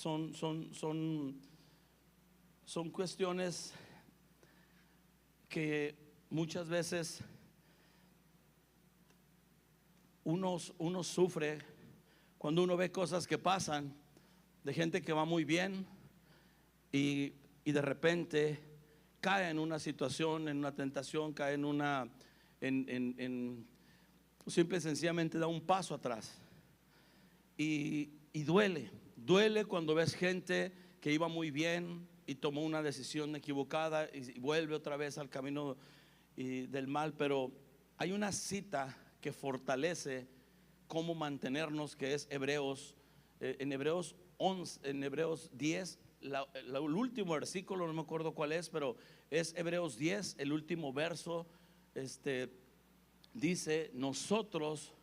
son cuestiones que muchas veces uno sufre cuando uno ve cosas que pasan de gente que va muy bien y de repente cae en una situación, en una tentación, cae simple y sencillamente da un paso atrás y duele cuando ves gente que iba muy bien y tomó una decisión equivocada y vuelve otra vez al camino del mal. Pero hay una cita que fortalece cómo mantenernos, que es Hebreos, en Hebreos 11, en Hebreos 10, el último versículo, no me acuerdo cuál es, pero es Hebreos 10, el último verso. Dice: nosotros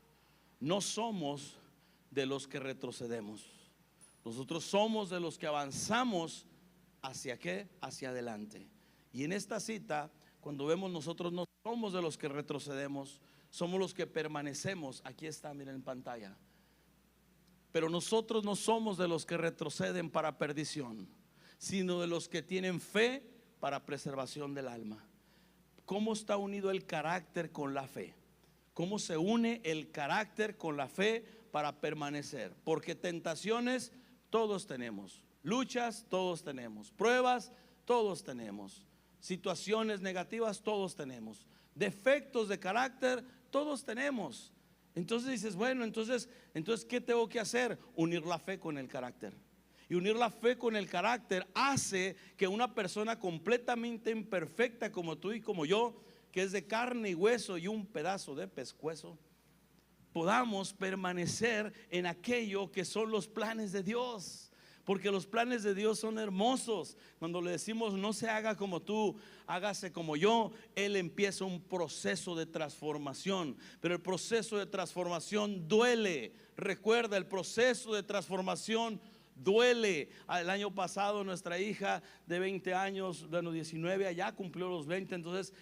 no somos de los que retrocedemos, nosotros somos de los que avanzamos. ¿Hacia qué? Hacia adelante. Y en esta cita, cuando vemos, nosotros no somos de los que retrocedemos, somos los que permanecemos. Aquí está, miren en pantalla. Pero nosotros no somos de los que retroceden para perdición, sino de los que tienen fe para preservación del alma. ¿Cómo está unido el carácter con la fe? ¿Cómo se une el carácter con la fe para permanecer? Porque tentaciones todos tenemos, luchas todos tenemos, pruebas todos tenemos, situaciones negativas todos tenemos, defectos de carácter todos tenemos. Entonces dices, bueno, entonces ¿qué tengo que hacer? Unir la fe con el carácter. Y unir la fe con el carácter hace que una persona completamente imperfecta como tú y como yo, que es de carne y hueso y un pedazo de pescuezo, podamos permanecer en aquello que son los planes de Dios. Porque los planes de Dios son hermosos. Cuando le decimos no se haga como tú, hágase como yo, Él empieza un proceso de transformación. Pero el proceso de transformación duele. Recuerda, el proceso de transformación duele. El año pasado nuestra hija de 20 años, bueno 19, allá cumplió los 20. Entonces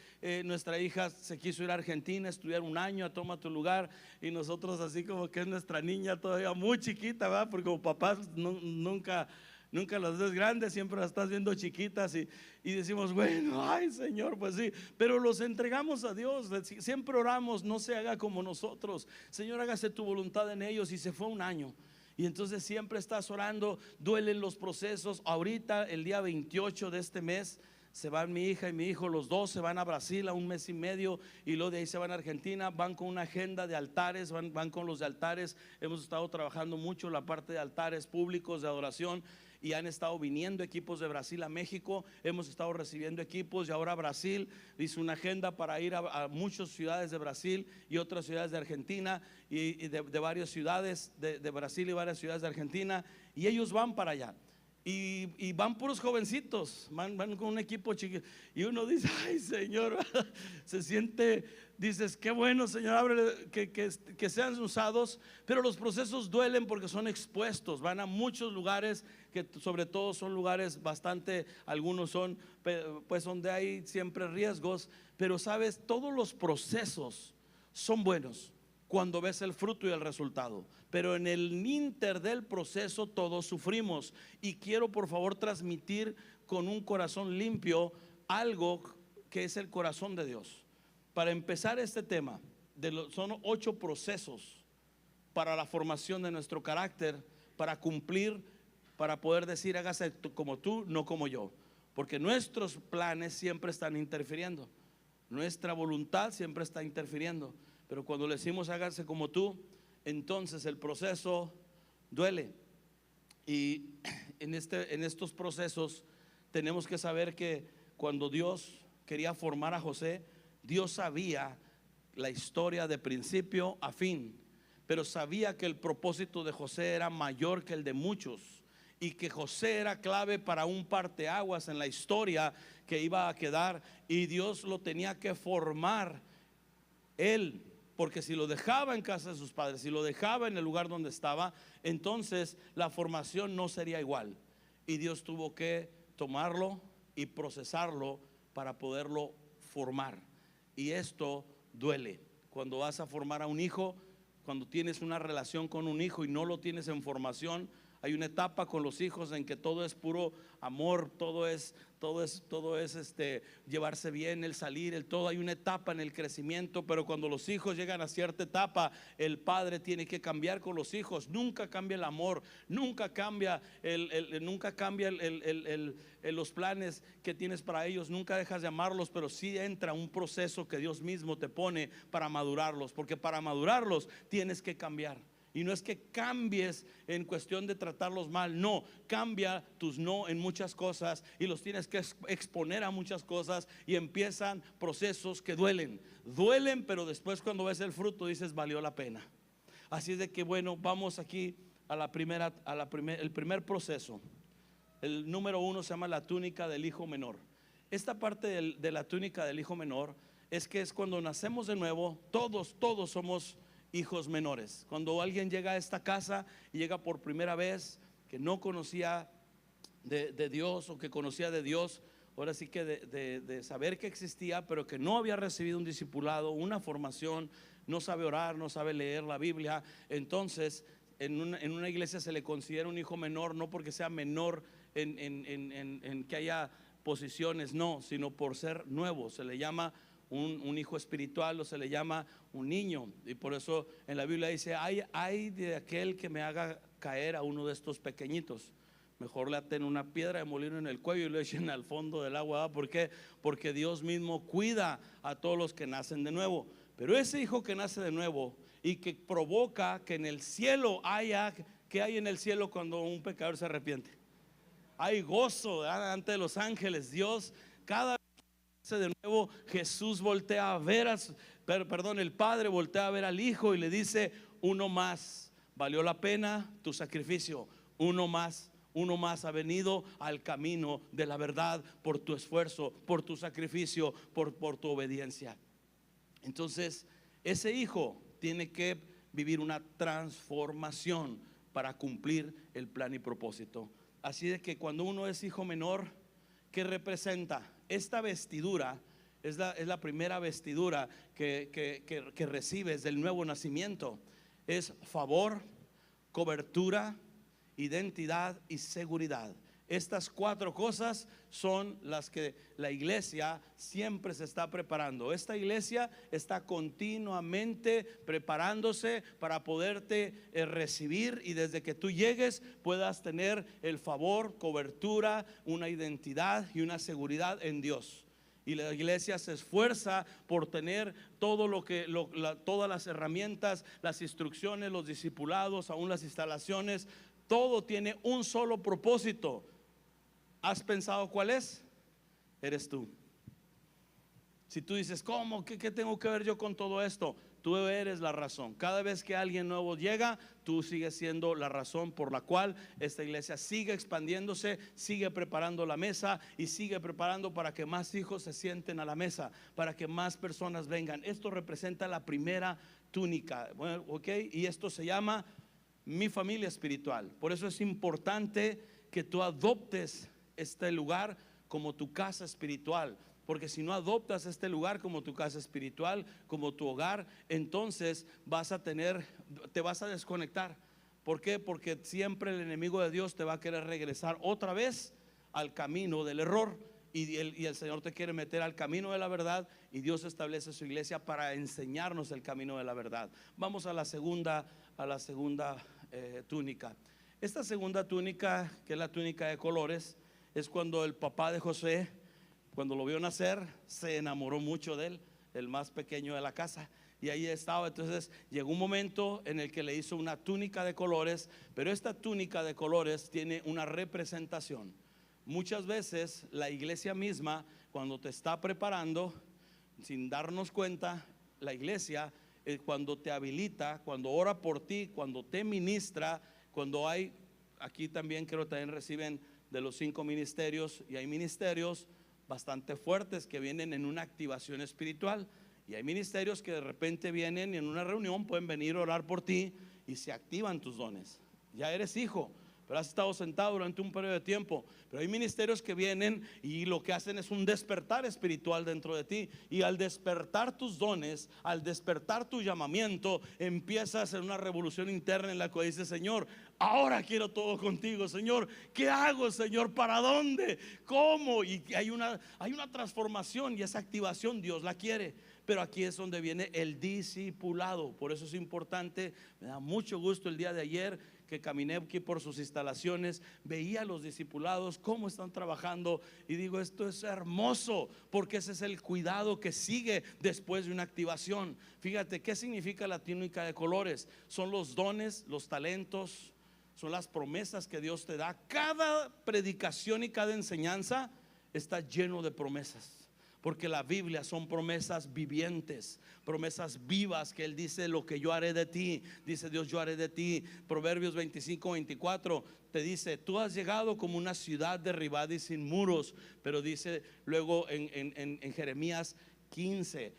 nuestra hija se quiso ir a Argentina a estudiar un año, a Toma Tu Lugar. Y nosotros así como que es nuestra niña todavía muy chiquita, ¿verdad? Porque como papás nunca las ves grandes, siempre las estás viendo chiquitas y decimos, bueno, ay Señor, pues sí, pero los entregamos a Dios. Siempre oramos, no se haga como nosotros, Señor, hágase tu voluntad en ellos. Y se fue un año. Y entonces siempre estás orando, duelen los procesos. Ahorita el día 28 de este mes se van mi hija y mi hijo, los dos se van a Brasil a un mes y medio, y luego de ahí se van a Argentina. Van con una agenda de altares, van con los de altares. Hemos estado trabajando mucho la parte de altares públicos de adoración, y han estado viniendo equipos de Brasil a México. Hemos estado recibiendo equipos, y ahora Brasil hizo una agenda para ir a muchas ciudades de Brasil y otras ciudades de Argentina, y de varias ciudades de Brasil y varias ciudades de Argentina, y ellos van para allá. Y van puros jovencitos, van con un equipo chiquito. Y uno dice, ay Señor, se siente, dices, qué bueno Señor, ábrele, que sean usados. Pero los procesos duelen porque son expuestos. Van a muchos lugares que sobre todo son lugares bastante, algunos son pues donde hay siempre riesgos. Pero sabes, todos los procesos son buenos cuando ves el fruto y el resultado. Pero en el inter del proceso todos sufrimos. Y quiero por favor transmitir con un corazón limpio algo que es el corazón de Dios. Para empezar este tema, son 8 procesos para la formación de nuestro carácter, para cumplir, para poder decir hágase como tú, no como yo. Porque nuestros planes siempre están interfiriendo, nuestra voluntad siempre está interfiriendo. Pero cuando le decimos hágase como tú, entonces el proceso duele. Y en estos procesos tenemos que saber que cuando Dios quería formar a José, Dios sabía la historia de principio a fin, pero sabía que el propósito de José era mayor que el de muchos, y que José era clave para un parteaguas en la historia que iba a quedar, y Dios lo tenía que formar él. Porque si lo dejaba en casa de sus padres, si lo dejaba en el lugar donde estaba, entonces la formación no sería igual. Y Dios tuvo que tomarlo y procesarlo para poderlo formar. Y esto duele. Cuando vas a formar a un hijo, cuando tienes una relación con un hijo y no lo tienes en formación, Hay una etapa con los hijos en que todo es puro amor, todo es llevarse bien, el salir, el todo. Hay una etapa en el crecimiento, pero cuando los hijos llegan a cierta etapa, el padre tiene que cambiar con los hijos. Nunca cambia el amor, nunca cambia los planes que tienes para ellos, nunca dejas de amarlos, pero sí entra un proceso que Dios mismo te pone para madurarlos, porque para madurarlos tienes que cambiar. Y no es que cambies en cuestión de tratarlos mal, no, cambia tus no en muchas cosas y los tienes que exponer a muchas cosas, y empiezan procesos que duelen, pero después cuando ves el fruto dices valió la pena. Así es de que bueno, vamos aquí a el primer proceso. El número 1 se llama la túnica del hijo menor. Esta parte de la túnica del hijo menor es cuando nacemos de nuevo, todos somos hijos menores. Cuando alguien llega a esta casa y llega por primera vez, que no conocía de Dios, o que conocía de Dios, ahora sí que de saber que existía, pero que no había recibido un discipulado, una formación, no sabe orar, no sabe leer la Biblia, entonces en una iglesia se le considera un hijo menor, no porque sea menor en que haya posiciones, no, sino por ser nuevo. Se le llama un hijo espiritual, o se le llama un niño. Y por eso en la Biblia dice: hay de aquel que me haga caer a uno de estos pequeñitos. Mejor le aten una piedra de molino en el cuello y lo echen al fondo del agua. ¿Por qué? Porque Dios mismo cuida a todos los que nacen de nuevo. Pero ese hijo que nace de nuevo y que provoca que en el cielo haya, ¿qué hay en el cielo cuando un pecador se arrepiente? Hay gozo, ¿verdad? Ante los ángeles. Dios, cada vez de nuevo, Jesús voltea a ver el Padre voltea a ver al Hijo y le dice: uno más, valió la pena tu sacrificio. Uno más ha venido al camino de la verdad por tu esfuerzo, por tu sacrificio, por tu obediencia. Entonces ese hijo tiene que vivir una transformación para cumplir el plan y propósito. Así de que cuando uno es hijo menor, ¿qué representa? Esta vestidura es la primera vestidura que recibes del nuevo nacimiento. Es favor, cobertura, identidad y seguridad. Estas 4 cosas son las que la iglesia siempre se está preparando. Esta iglesia está continuamente preparándose para poderte recibir, y desde que tú llegues puedas tener el favor, cobertura, una identidad y una seguridad en Dios. Y la iglesia se esfuerza por tener todas las herramientas, las instrucciones, los discipulados, aún las instalaciones. Todo tiene un solo propósito. ¿Has pensado cuál es? Eres tú. Si tú dices: ¿cómo? ¿Qué tengo que ver yo con todo esto? Tú eres la razón. Cada vez que alguien nuevo llega, tú sigues siendo la razón por la cual esta iglesia sigue expandiéndose, sigue preparando la mesa y sigue preparando para que más hijos se sienten a la mesa, para que más personas vengan. Esto representa la primera túnica. Bueno, okay, y esto se llama mi familia espiritual. Por eso es importante que tú adoptes este lugar como tu casa espiritual, porque si no adoptas este lugar como tu casa espiritual, como tu hogar, entonces te vas a desconectar. ¿Por qué? Porque siempre el enemigo de Dios te va a querer regresar otra vez al camino del error, y el Señor te quiere meter al camino de la verdad, y Dios establece su iglesia para enseñarnos el camino de la verdad. Vamos a la segunda túnica. Esta segunda túnica, que es la túnica de colores, es cuando el papá de José, cuando lo vio nacer, se enamoró mucho de él, el más pequeño de la casa, y ahí estaba. Entonces llegó un momento en el que le hizo una túnica de colores, pero esta túnica de colores tiene una representación. Muchas veces la iglesia misma, cuando te está preparando, sin darnos cuenta, la iglesia cuando te habilita, cuando ora por ti, cuando te ministra, cuando hay, aquí también creo que también reciben de los 5 ministerios, y hay ministerios bastante fuertes que vienen en una activación espiritual, y hay ministerios que de repente vienen y en una reunión pueden venir a orar por ti y se activan tus dones. Ya eres hijo, pero has estado sentado durante un periodo de tiempo. Pero hay ministerios que vienen y lo que hacen es un despertar espiritual dentro de ti. Y al despertar tus dones, al despertar tu llamamiento, empiezas en una revolución interna en la que dices: Señor, ahora quiero todo contigo. Señor, ¿qué hago, Señor? ¿Para dónde? ¿Cómo? Y hay una transformación, y esa activación Dios la quiere. Pero aquí es donde viene el discipulado. Por eso es importante. Me da mucho gusto el día de ayer que caminé aquí por sus instalaciones, veía a los discipulados cómo están trabajando y digo: esto es hermoso, porque ese es el cuidado que sigue después de una activación. Fíjate, ¿qué significa la túnica de colores? Son los dones, los talentos, son las promesas que Dios te da. Cada predicación y cada enseñanza está lleno de promesas. Porque la Biblia son promesas vivientes, promesas vivas, que Él dice: lo que yo haré de ti, dice Dios, yo haré de ti. Proverbios 25-24 te dice: tú has llegado como una ciudad derribada y sin muros. Pero dice luego en Jeremías 15,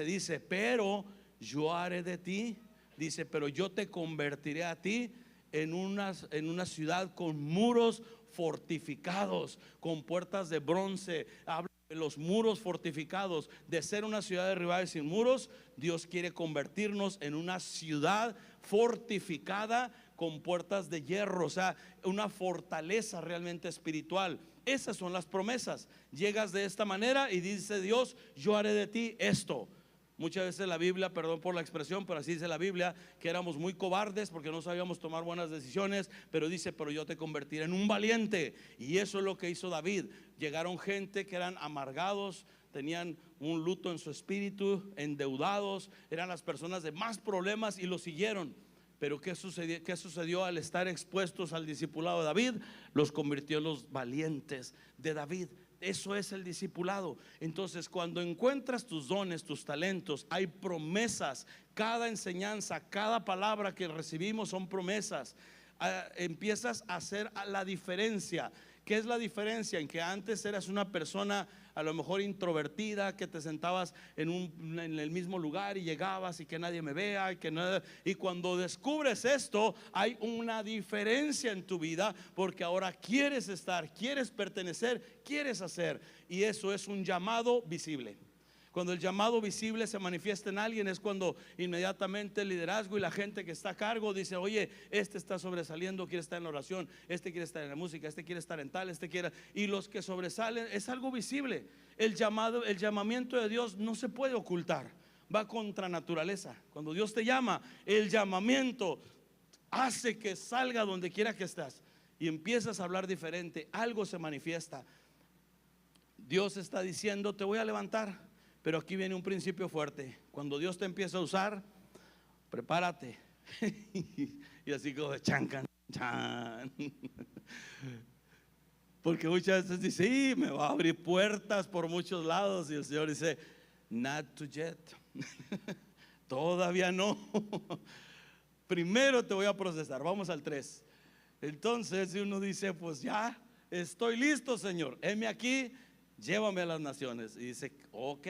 dice: pero yo haré de ti, dice, pero yo te convertiré a ti en una ciudad con muros fortificados, con puertas de bronce. Habla de los muros fortificados. De ser una ciudad derribada y sin muros, Dios quiere convertirnos en una ciudad fortificada con puertas de hierro, o sea, una fortaleza realmente espiritual. Esas son las promesas. Llegas de esta manera y dice Dios: yo haré de ti esto. Muchas veces la Biblia, perdón por la expresión, pero así dice la Biblia, que éramos muy cobardes porque no sabíamos tomar buenas decisiones. Pero dice: pero yo te convertiré en un valiente. Y eso es lo que hizo David. Llegaron gente que eran amargados, tenían un luto en su espíritu, endeudados, eran las personas de más problemas, y lo siguieron. Pero ¿qué sucedió al estar expuestos al discipulado de David? Los convirtió en los valientes de David. Eso es el discipulado. Entonces, cuando encuentras tus dones, tus talentos, hay promesas. Cada enseñanza, cada palabra que recibimos son promesas. Empiezas a hacer la diferencia. ¿Qué es la diferencia? En que antes eras una persona a lo mejor introvertida, que te sentabas en el mismo lugar y llegabas y que nadie me vea y cuando descubres esto, hay una diferencia en tu vida, porque ahora quieres estar, quieres pertenecer, quieres hacer, y eso es un llamado visible. Cuando el llamado visible se manifiesta en alguien, es cuando inmediatamente el liderazgo y la gente que está a cargo dice: oye, este está sobresaliendo, quiere estar en la oración, este quiere estar en la música, este quiere estar en tal, este quiere. Y los que sobresalen es algo visible. El llamamiento de Dios no se puede ocultar, va contra naturaleza. Cuando Dios te llama, el llamamiento hace que salga donde quiera que estás y empiezas a hablar diferente. Algo se manifiesta. Dios está diciendo: te voy a levantar. Pero aquí viene un principio fuerte. Cuando Dios te empieza a usar, prepárate. Y así como de chancan, chan. Porque muchas veces dice: sí, me va a abrir puertas por muchos lados. Y el Señor dice: not to yet. Todavía no. Primero te voy a procesar. Vamos al 3. Entonces uno dice: pues ya estoy listo, Señor, heme aquí, llévame a las naciones. Y dice: ok,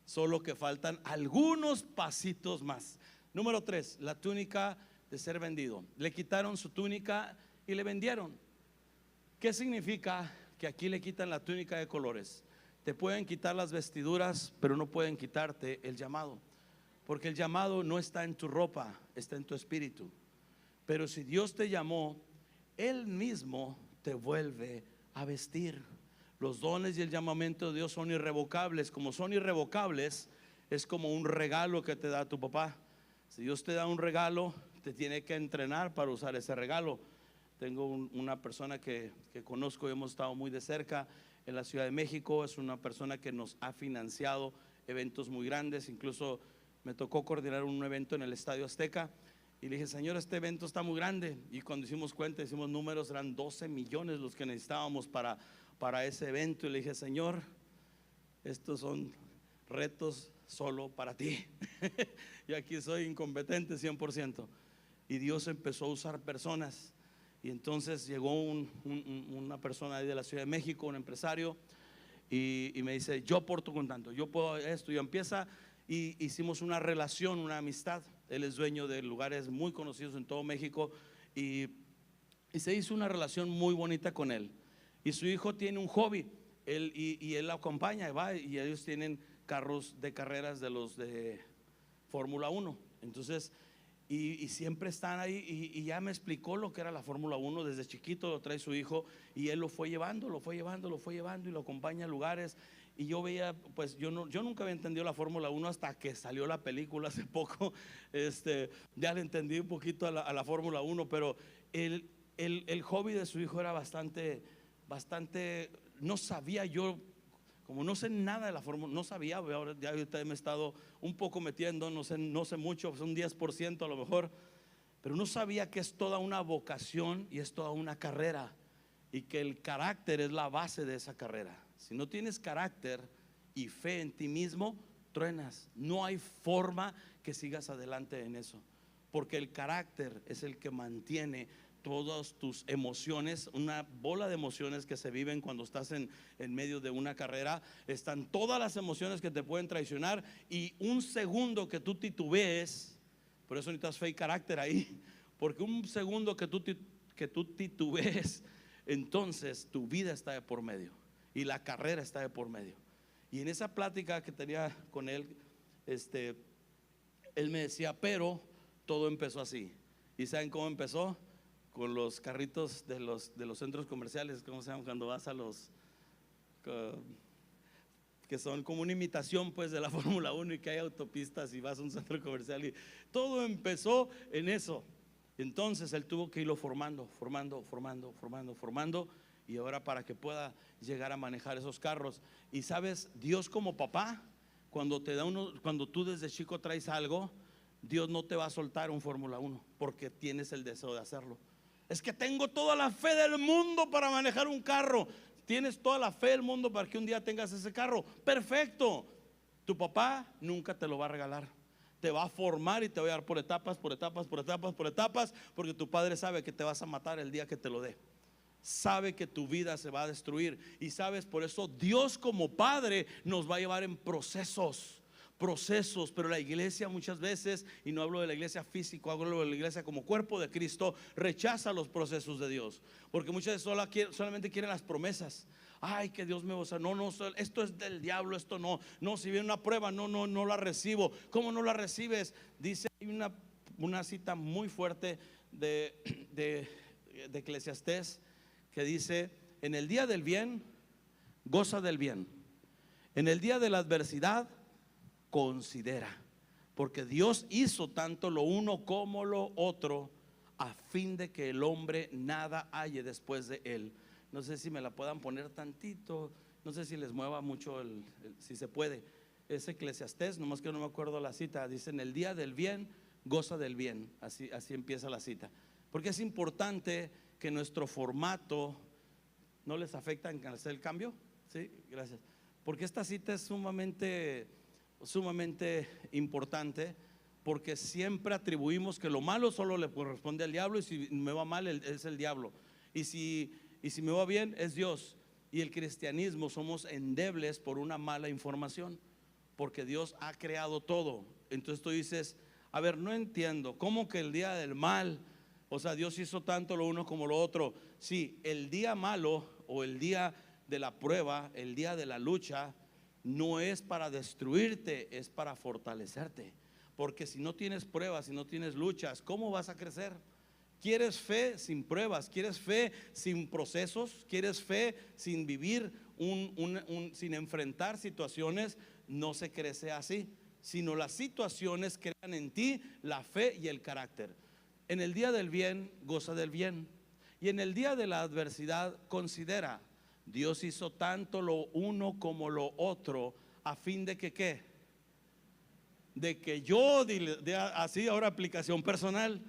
solo que faltan algunos pasitos más. Número 3, la túnica de ser vendido. Le quitaron su túnica y le vendieron. ¿Qué significa que aquí le quitan la túnica de colores? Te pueden quitar las vestiduras, pero no pueden quitarte el llamado. Porque el llamado no está en tu ropa, está en tu espíritu. Pero si Dios te llamó, Él mismo te vuelve a vestir. Los dones y el llamamiento de Dios son irrevocables. Como son irrevocables, es como un regalo que te da tu papá. Si Dios te da un regalo, te tiene que entrenar para usar ese regalo. Tengo una persona que conozco y hemos estado muy de cerca en la Ciudad de México. Es una persona que nos ha financiado eventos muy grandes. Incluso me tocó coordinar un evento en el Estadio Azteca. Y le dije: Señor, este evento está muy grande. Y cuando hicimos cuenta, hicimos números, eran 12 millones los que necesitábamos para ese evento. Y le dije: Señor, estos son retos solo para ti. Yo aquí soy incompetente 100%. Y Dios empezó a usar personas. Y entonces llegó una persona de la Ciudad de México, un empresario, y me dice: yo aporto con tanto, yo puedo esto. Y empieza, y hicimos una relación, una amistad. Él es dueño de lugares muy conocidos en todo México. Y y se hizo una relación muy bonita con él. Y su hijo tiene un hobby, y él lo acompaña y va, y ellos tienen carros de carreras de los de Fórmula 1. Entonces, y siempre están ahí, y ya me explicó lo que era la Fórmula 1 desde chiquito, lo trae su hijo, y él lo fue llevando, y lo acompaña a lugares. Y yo veía, pues yo nunca había entendido la Fórmula 1 hasta que salió la película hace poco. Ya le entendí un poquito a la Fórmula 1, pero el hobby de su hijo era bastante, no sabía yo, como no sé nada de la Fórmula, no sabía. Ahora ya ahorita me he estado un poco metiendo, no sé mucho, pues un 10% a lo mejor, pero no sabía que es toda una vocación y es toda una carrera, y que el carácter es la base de esa carrera. Si no tienes carácter y fe en ti mismo, truenas. No hay forma que sigas adelante en eso, porque el carácter es el que mantiene todas tus emociones, una bola de emociones que se viven cuando estás en medio de una carrera. Están todas las emociones que te pueden traicionar, y un segundo que tú titubees, por eso necesitas fe y carácter ahí, porque un segundo que tú titubees, entonces tu vida está de por medio y la carrera está de por medio. Y en esa plática que tenía con él, él me decía, pero todo empezó así. ¿Y saben cómo empezó? Con los carritos de los centros comerciales, ¿cómo se llaman? Cuando vas a los que son como una imitación pues de la Fórmula 1, y que hay autopistas y vas a un centro comercial, y todo empezó en eso. Entonces él tuvo que irlo formando, y ahora para que pueda llegar a manejar esos carros. Y sabes, Dios como papá, cuando tú desde chico traes algo, Dios no te va a soltar un Fórmula 1 porque tienes el deseo de hacerlo. Es que tengo toda la fe del mundo para manejar un carro. Tienes toda la fe del mundo para que un día tengas ese carro. Perfecto. Tu papá nunca te lo va a regalar. Te va a formar y te va a dar por etapas, porque tu padre sabe que te vas a matar el día que te lo dé. Sabe que tu vida se va a destruir. Y sabes, por eso Dios como padre nos va a llevar en procesos, pero la iglesia muchas veces, y no hablo de la iglesia física, hablo de la iglesia como cuerpo de Cristo, rechaza los procesos de Dios, porque muchas veces solamente quieren las promesas. Ay, que Dios me va a usar. No, esto es del diablo, esto no, si viene una prueba, no la recibo. ¿Cómo no la recibes? Dice, hay una cita muy fuerte de Eclesiastés, que dice: en el día del bien, goza del bien; en el día de la adversidad, considera, porque Dios hizo tanto lo uno como lo otro, a fin de que el hombre nada halle después de él. No sé si me la puedan poner tantito, no sé si les mueva mucho si se puede. Es Eclesiastés, nomás que no me acuerdo la cita. Dice: en el día del bien, goza del bien. Así empieza la cita. Porque es importante que nuestro formato no les afecta en hacer el cambio. Sí, gracias. Porque esta cita es sumamente importante, porque siempre atribuimos que lo malo solo le corresponde al diablo, y si me va mal es el diablo, y si me va bien es Dios. Y el cristianismo somos endebles por una mala información, porque Dios ha creado todo. Entonces tú dices: a ver, no entiendo, ¿cómo que el día del mal? O sea, Dios hizo tanto lo uno como lo otro. Sí, el día malo o el día de la prueba, el día de la lucha, no es para destruirte, es para fortalecerte. Porque si no tienes pruebas, si no tienes luchas, ¿cómo vas a crecer? ¿Quieres fe sin pruebas? ¿Quieres fe sin procesos? ¿Quieres fe sin vivir sin enfrentar situaciones? No se crece así, sino las situaciones crean en ti la fe y el carácter. En el día del bien, goza del bien; y en el día de la adversidad, considera. Dios hizo tanto lo uno como lo otro, a fin de que ¿qué? De que yo, así ahora aplicación personal,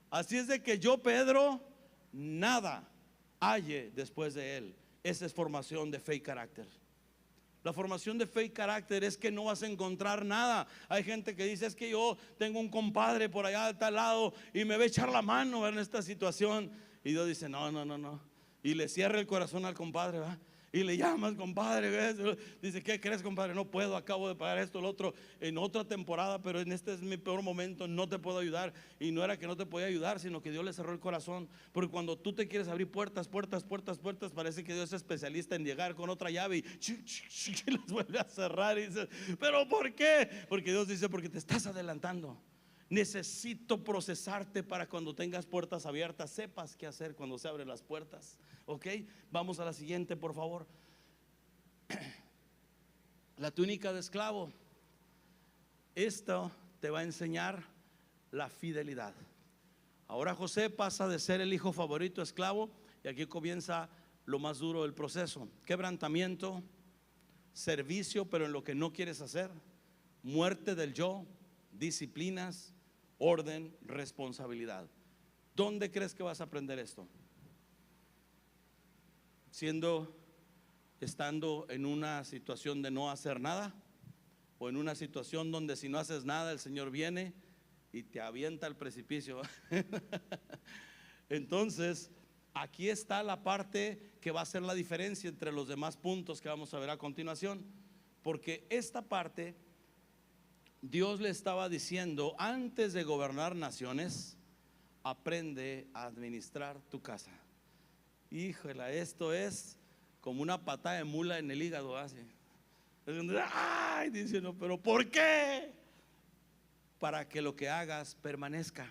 así es de que yo, Pedro, nada halle después de él. Esa es formación de fe y carácter. La formación de fe y carácter es que no vas a encontrar nada. Hay gente que dice: es que yo tengo un compadre por allá de tal lado y me va a echar la mano en esta situación. Y Dios dice: no. Y le cierra el corazón al compadre, ¿va? Y le llamas, compadre, dice, ¿qué crees, compadre? No puedo, acabo de pagar esto, lo otro, en otra temporada, pero en este es mi peor momento, no te puedo ayudar. Y no era que no te podía ayudar, sino que Dios le cerró el corazón. Porque cuando tú te quieres abrir puertas, parece que Dios es especialista en llegar con otra llave y las vuelve a cerrar. Y dices, ¿pero por qué? Porque Dios dice, porque te estás adelantando. Necesito procesarte para cuando tengas puertas abiertas, sepas qué hacer cuando se abren las puertas. Ok, vamos a la siguiente, por favor. La túnica de esclavo. Esto te va a enseñar la fidelidad. Ahora José pasa de ser el hijo favorito esclavo, y aquí comienza lo más duro del proceso: quebrantamiento, servicio pero en lo que no quieres hacer, muerte del yo, disciplinas, orden, responsabilidad. ¿Dónde crees que vas a aprender esto? Estando en una situación de no hacer nada, o en una situación donde si no haces nada el Señor viene y te avienta al precipicio. Entonces aquí está la parte que va a ser la diferencia entre los demás puntos que vamos a ver a continuación, porque esta parte Dios le estaba diciendo: antes de gobernar naciones, aprende a administrar tu casa. Híjole, esto es como una patada de mula en el hígado, así. Ay, dice uno, pero ¿por qué? Para que lo que hagas permanezca.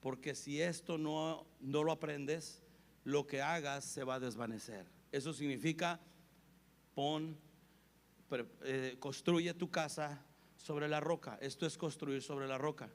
Porque si esto no lo aprendes, lo que hagas se va a desvanecer. Eso significa construye tu casa sobre la roca. Esto es construir sobre la roca.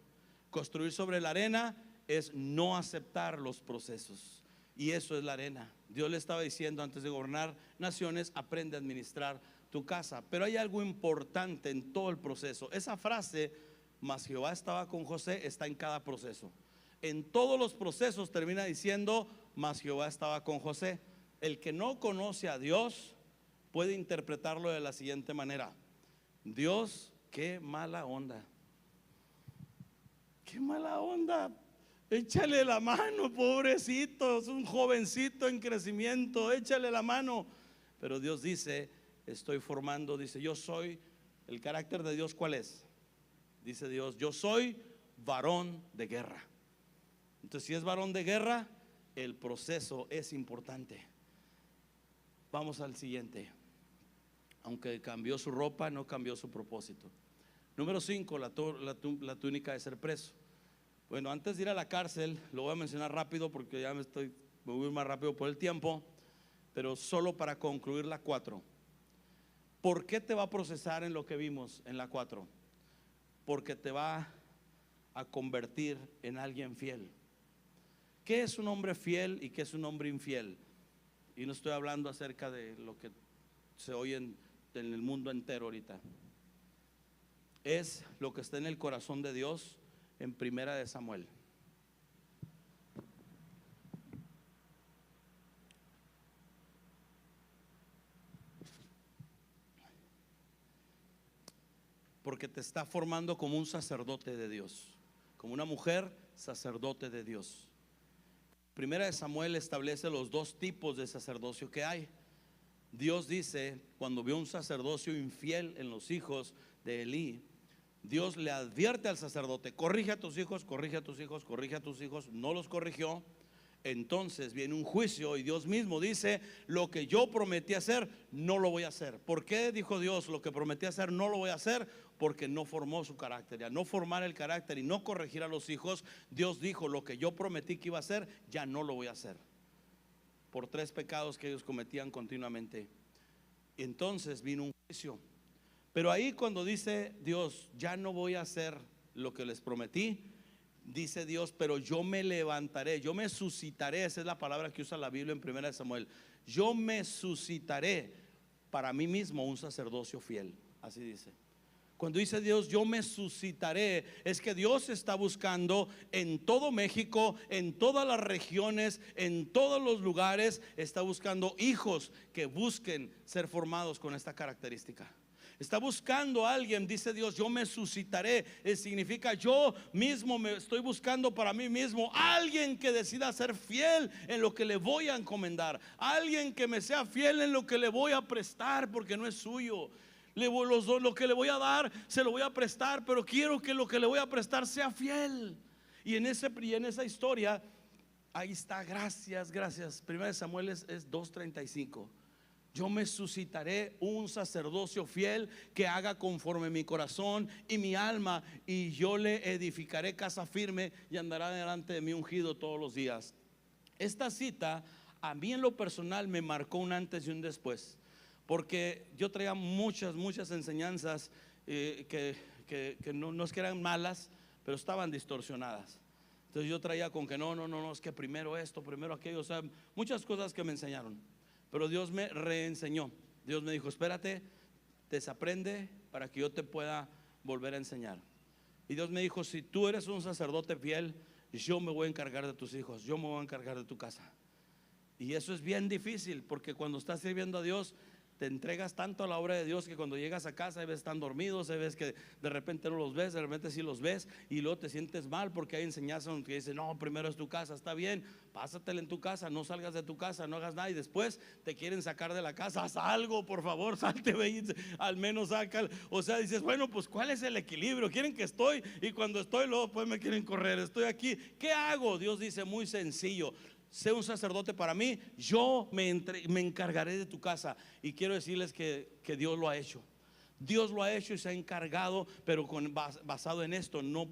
Construir sobre la arena es no aceptar los procesos, y eso es la arena. Dios le estaba diciendo: antes de gobernar naciones, aprende a administrar tu casa. Pero hay algo importante en todo el proceso. Esa frase, mas Jehová estaba con José, está en cada proceso. En todos los procesos termina diciendo: mas Jehová estaba con José. El que no conoce a Dios puede interpretarlo de la siguiente manera: Dios, qué mala onda, qué mala onda, échale la mano, pobrecito, es un jovencito en crecimiento, échale la mano. Pero Dios dice: estoy formando, dice, yo soy, el carácter de Dios, ¿cuál es? Dice Dios: yo soy varón de guerra. Entonces, si es varón de guerra, el proceso es importante. Vamos al siguiente. Aunque cambió su ropa, no cambió su propósito. Número 5, la túnica de ser preso. Bueno, antes de ir a la cárcel, lo voy a mencionar rápido porque ya me voy más rápido por el tiempo, pero solo para concluir la 4. ¿Por qué te va a procesar en lo que vimos en la 4? Porque te va a convertir en alguien fiel. ¿Qué es un hombre fiel y qué es un hombre infiel? Y no estoy hablando acerca de lo que se oye en el mundo entero ahorita. Es lo que está en el corazón de Dios en Primera de Samuel. Porque te está formando como un sacerdote de Dios, como una mujer sacerdote de Dios. Primera de Samuel establece los dos tipos de sacerdocio que hay. Dios dice, cuando vio un sacerdocio infiel en los hijos de Elí, Dios le advierte al sacerdote: corrige a tus hijos, corrige a tus hijos, corrige a tus hijos. No los corrigió. Entonces viene un juicio y Dios mismo dice: lo que yo prometí hacer, no lo voy a hacer. ¿Por qué dijo Dios lo que prometí hacer, no lo voy a hacer? Porque no formó su carácter. Ya no formar el carácter y no corregir a los hijos, Dios dijo: lo que yo prometí que iba a hacer, ya no lo voy a hacer. Por 3 pecados que ellos cometían continuamente. Entonces vino un juicio. Pero ahí cuando dice Dios: ya no voy a hacer lo que les prometí, dice Dios: pero yo me levantaré, yo me suscitaré. Esa es la palabra que usa la Biblia en Primera de Samuel. Yo me suscitaré para mí mismo un sacerdocio fiel. Así dice. Cuando dice Dios: yo me suscitaré, es que Dios está buscando en todo México, en todas las regiones, en todos los lugares. Está buscando hijos que busquen ser formados con esta característica. Está buscando a alguien, dice Dios, yo me suscitaré. Significa yo mismo me estoy buscando para mí mismo alguien que decida ser fiel en lo que le voy a encomendar, alguien que me sea fiel en lo que le voy a prestar, porque no es suyo. Lo que le voy a dar se lo voy a prestar, pero quiero que lo que le voy a prestar sea fiel. Y en esa historia, ahí está, gracias. Primera de Samuel es 2:35. Yo me suscitaré un sacerdocio fiel que haga conforme mi corazón y mi alma, y yo le edificaré casa firme y andará delante de mí ungido todos los días. Esta cita a mí en lo personal me marcó un antes y un después, porque yo traía muchas enseñanzas que no es que eran malas, pero estaban distorsionadas. Entonces yo traía con que no, es que primero esto, primero aquello, o sea, muchas cosas que me enseñaron. Pero Dios me reenseñó. Dios me dijo, espérate, desaprende para que yo te pueda volver a enseñar. Y Dios me dijo, si tú eres un sacerdote fiel, yo me voy a encargar de tus hijos, yo me voy a encargar de tu casa. Y eso es bien difícil, porque cuando estás sirviendo a Dios, te entregas tanto a la obra de Dios que cuando llegas a casa, ves están dormidos, ves que de repente no los ves, de repente sí los ves, y luego te sientes mal porque hay enseñanza donde dice, no, primero es tu casa. Está bien, pásatela en tu casa, no salgas de tu casa, no hagas nada, y después te quieren sacar de la casa. Haz algo, por favor, salte, ve, al menos saca. O sea, dices, bueno, pues ¿cuál es el equilibrio? Quieren que estoy, y cuando estoy luego pues me quieren correr. Estoy aquí, ¿qué hago? Dios dice, muy sencillo: sé un sacerdote para mí, yo me encargaré de tu casa. Y quiero decirles que Dios lo ha hecho. Dios lo ha hecho y se ha encargado, pero basado en esto, no